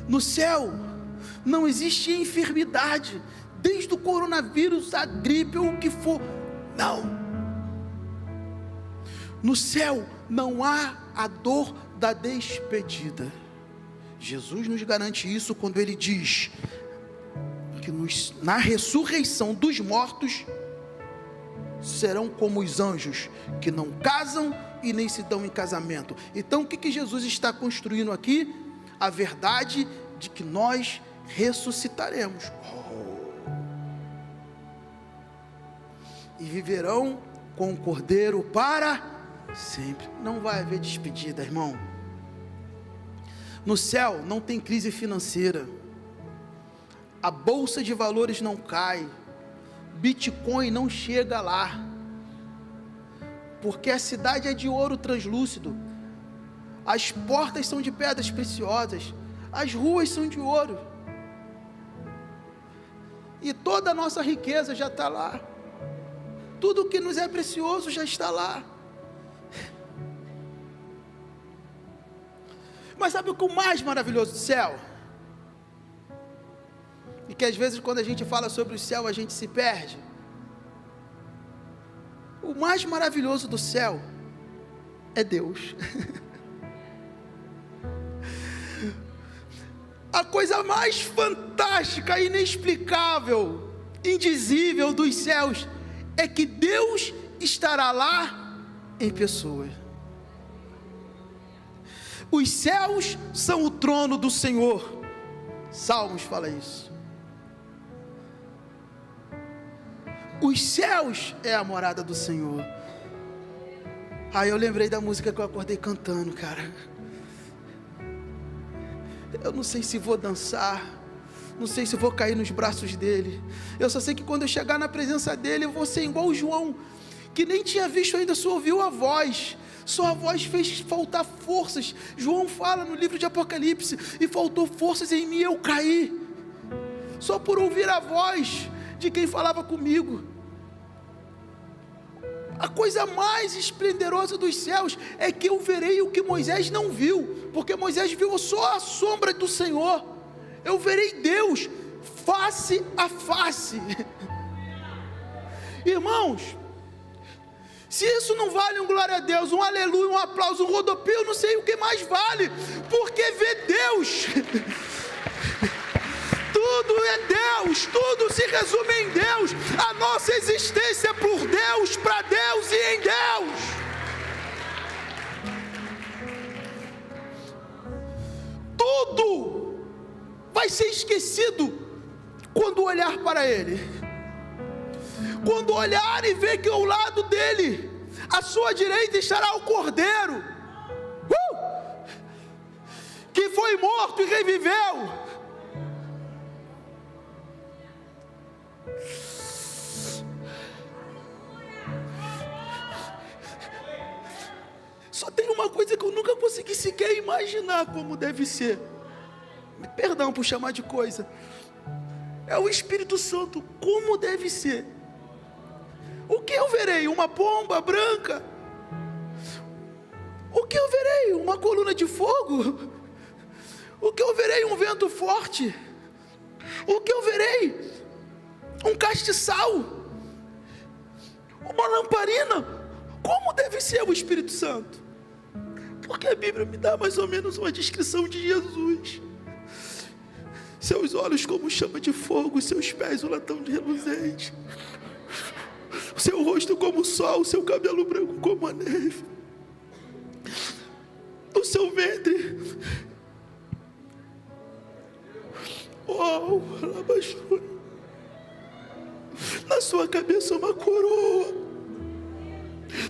no céu não existe enfermidade, desde o coronavírus, a gripe ou o que for, não. No céu não há a dor da despedida. Jesus nos garante isso quando ele diz que na ressurreição dos mortos serão como os anjos que não casam e nem se dão em casamento. Então o que Jesus está construindo aqui? A verdade de que nós ressuscitaremos e viverão com o Cordeiro para sempre. Não vai haver despedida, irmão. No céu não tem crise financeira, a bolsa de valores não cai, Bitcoin não chega lá, porque a cidade é de ouro translúcido, as portas são de pedras preciosas, as ruas são de ouro, e toda a nossa riqueza já está lá, tudo que nos é precioso já está lá. Mas sabe o que é o mais maravilhoso do céu? E que às vezes quando a gente fala sobre o céu a gente se perde. O mais maravilhoso do céu é Deus. A coisa mais fantástica, inexplicável, indizível dos céus é que Deus estará lá em pessoa. Os céus são o trono do Senhor. Salmos fala isso. Os céus é a morada do Senhor. Eu lembrei da música que eu acordei cantando, cara. Eu não sei se vou dançar, não sei se vou cair nos braços dele. Eu só sei que quando eu chegar na presença dele, eu vou ser igual o João, que nem tinha visto ainda, só ouviu a voz. Sua voz fez faltar forças. João fala no livro de Apocalipse, e faltou forças em mim, eu caí, só por ouvir a voz de quem falava comigo. A coisa mais esplendorosa dos céus é que eu verei o que Moisés não viu, porque Moisés viu só a sombra do Senhor. Eu verei Deus face a face. Irmãos, Se isso não vale um glória a Deus, um aleluia, um aplauso, um rodopio, eu não sei o que mais vale, porque ver Deus, tudo é Deus, tudo se resume em Deus, a nossa existência é por Deus, para Deus e em Deus. Tudo vai ser esquecido quando olhar para Ele, quando olhar e ver que ao lado dele, à sua direita estará o Cordeiro, que foi morto e reviveu. Só tem uma coisa que eu nunca consegui sequer imaginar como deve ser, perdão por chamar de coisa, é o Espírito Santo, como deve ser. O que eu verei? Uma pomba branca? O que eu verei? Uma coluna de fogo? O que eu verei? Um vento forte? O que eu verei? Um castiçal? Uma lamparina? Como deve ser o Espírito Santo? Porque a Bíblia me dá mais ou menos uma descrição de Jesus. Seus olhos como chama de fogo, seus pés um latão de reluzente, seu rosto como o sol, seu cabelo branco como a neve, o seu ventre, na sua cabeça uma coroa,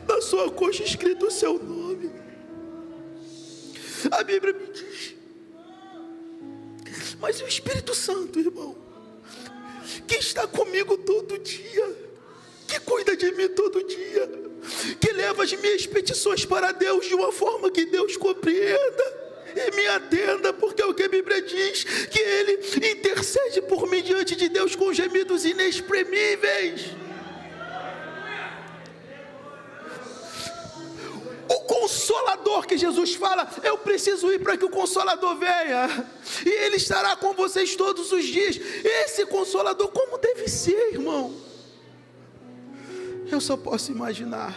na sua coxa escrito o seu nome. A Bíblia me diz, mas o Espírito Santo, irmão, que está comigo todo dia, que cuida de mim todo dia, que leva as minhas petições para Deus de uma forma que Deus compreenda e me atenda, porque é o que a Bíblia diz, que Ele intercede por mim diante de Deus com gemidos inexprimíveis. O Consolador que Jesus fala, eu preciso ir para que o Consolador venha, e Ele estará com vocês todos os dias. Esse Consolador, como deve ser, irmão? Eu só posso imaginar.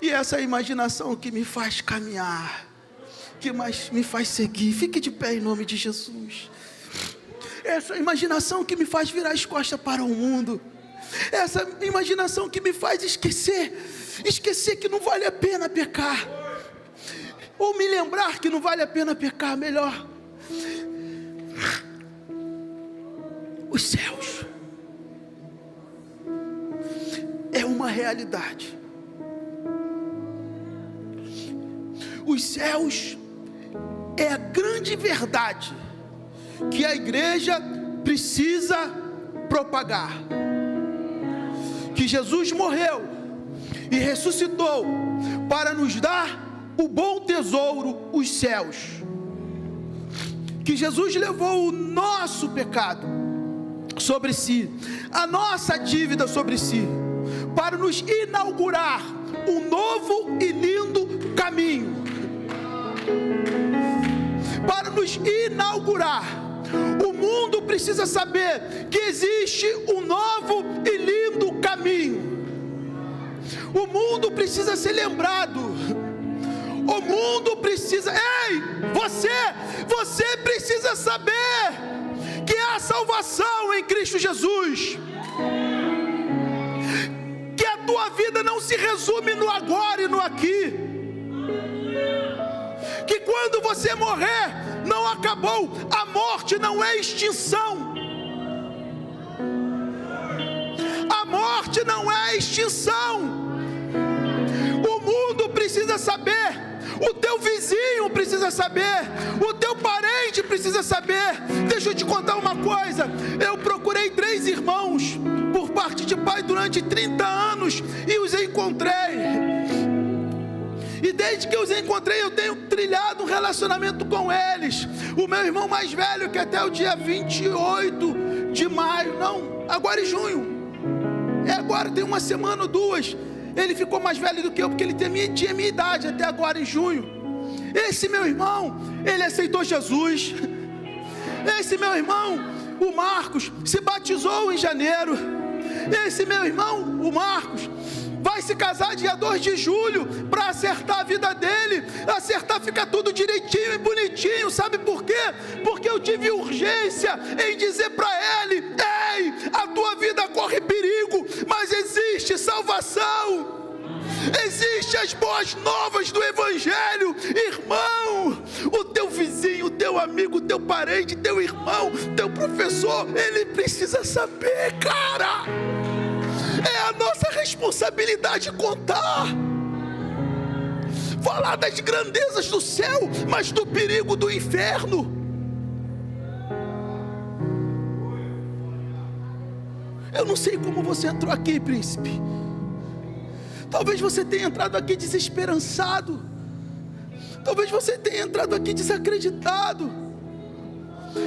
E essa imaginação que me faz caminhar, que mais me faz seguir. Fique de pé em nome de Jesus. Essa imaginação que me faz virar as costas para o mundo. Essa imaginação que me faz esquecer que não vale a pena pecar, ou me lembrar que não vale a pena pecar, melhor. Os céus é uma realidade. Os céus é a grande verdade que a igreja precisa propagar. Que Jesus morreu e ressuscitou para nos dar o bom tesouro, os céus. Que Jesus levou o nosso pecado sobre si, a nossa dívida sobre si, para nos inaugurar um novo e lindo caminho. Para nos inaugurar, o mundo precisa saber que existe um novo e lindo caminho. O mundo precisa ser lembrado. O mundo precisa, ei, você precisa saber que há salvação em Cristo Jesus. Que a tua vida não se resume no agora e no aqui. Que quando você morrer, não acabou. A morte não é extinção. A morte não é extinção. O mundo precisa saber, o teu vizinho precisa saber, o teu parente precisa saber. Deixa eu te contar uma coisa. Eu procurei 3 irmãos por parte de pai durante 30 anos e os encontrei. E desde que eu os encontrei, eu tenho trilhado um relacionamento com eles. O meu irmão mais velho, que até o dia 28 de maio, não, agora em junho, agora tem uma semana ou 2, ele ficou mais velho do que eu, porque ele tinha minha idade, até agora em junho. Esse meu irmão, ele aceitou Jesus. Esse meu irmão, o Marcos, se batizou em janeiro. Esse meu irmão, o Marcos, vai se casar dia 2 de julho, para acertar a vida dele, acertar, ficar tudo direitinho e bonitinho. Sabe por quê? Porque eu tive urgência em dizer para ele: ei, a tua vida corre perigo, mas existe salvação. Existem as boas novas do Evangelho, irmão. O teu vizinho, o teu amigo, o teu parente, teu irmão, teu professor, ele precisa saber, cara. É a nossa responsabilidade contar, falar das grandezas do céu, mas do perigo do inferno. Eu não sei como você entrou aqui, príncipe. Talvez você tenha entrado aqui desesperançado. Talvez você tenha entrado aqui desacreditado.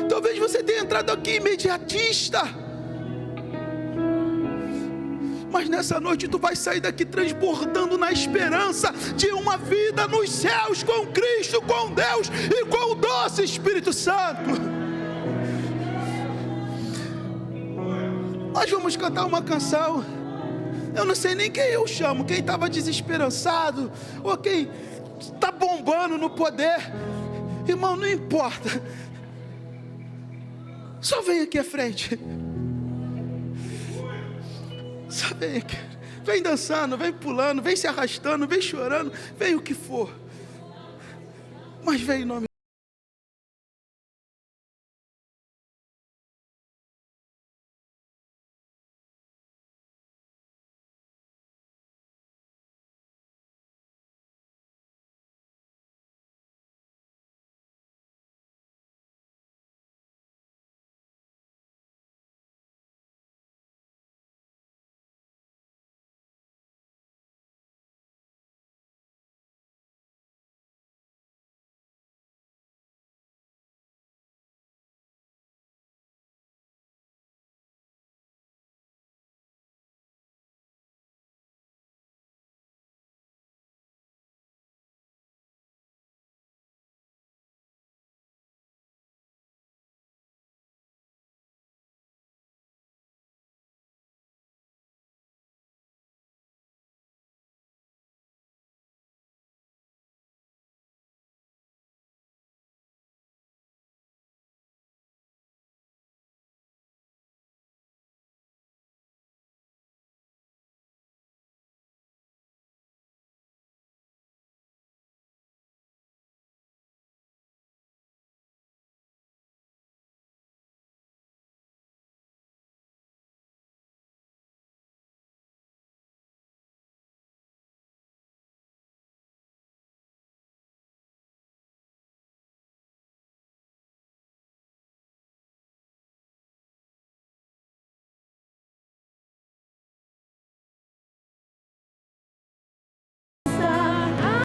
Talvez você tenha entrado aqui imediatista. Mas nessa noite tu vai sair daqui transbordando na esperança de uma vida nos céus com Cristo, com Deus e com o doce Espírito Santo. Nós vamos cantar uma canção. Eu não sei nem quem eu chamo, quem estava desesperançado, ou quem está bombando no poder. Irmão, não importa. Só vem aqui à frente. Só vem aqui. Vem dançando, vem pulando, vem se arrastando, vem chorando, vem o que for. Mas vem em nome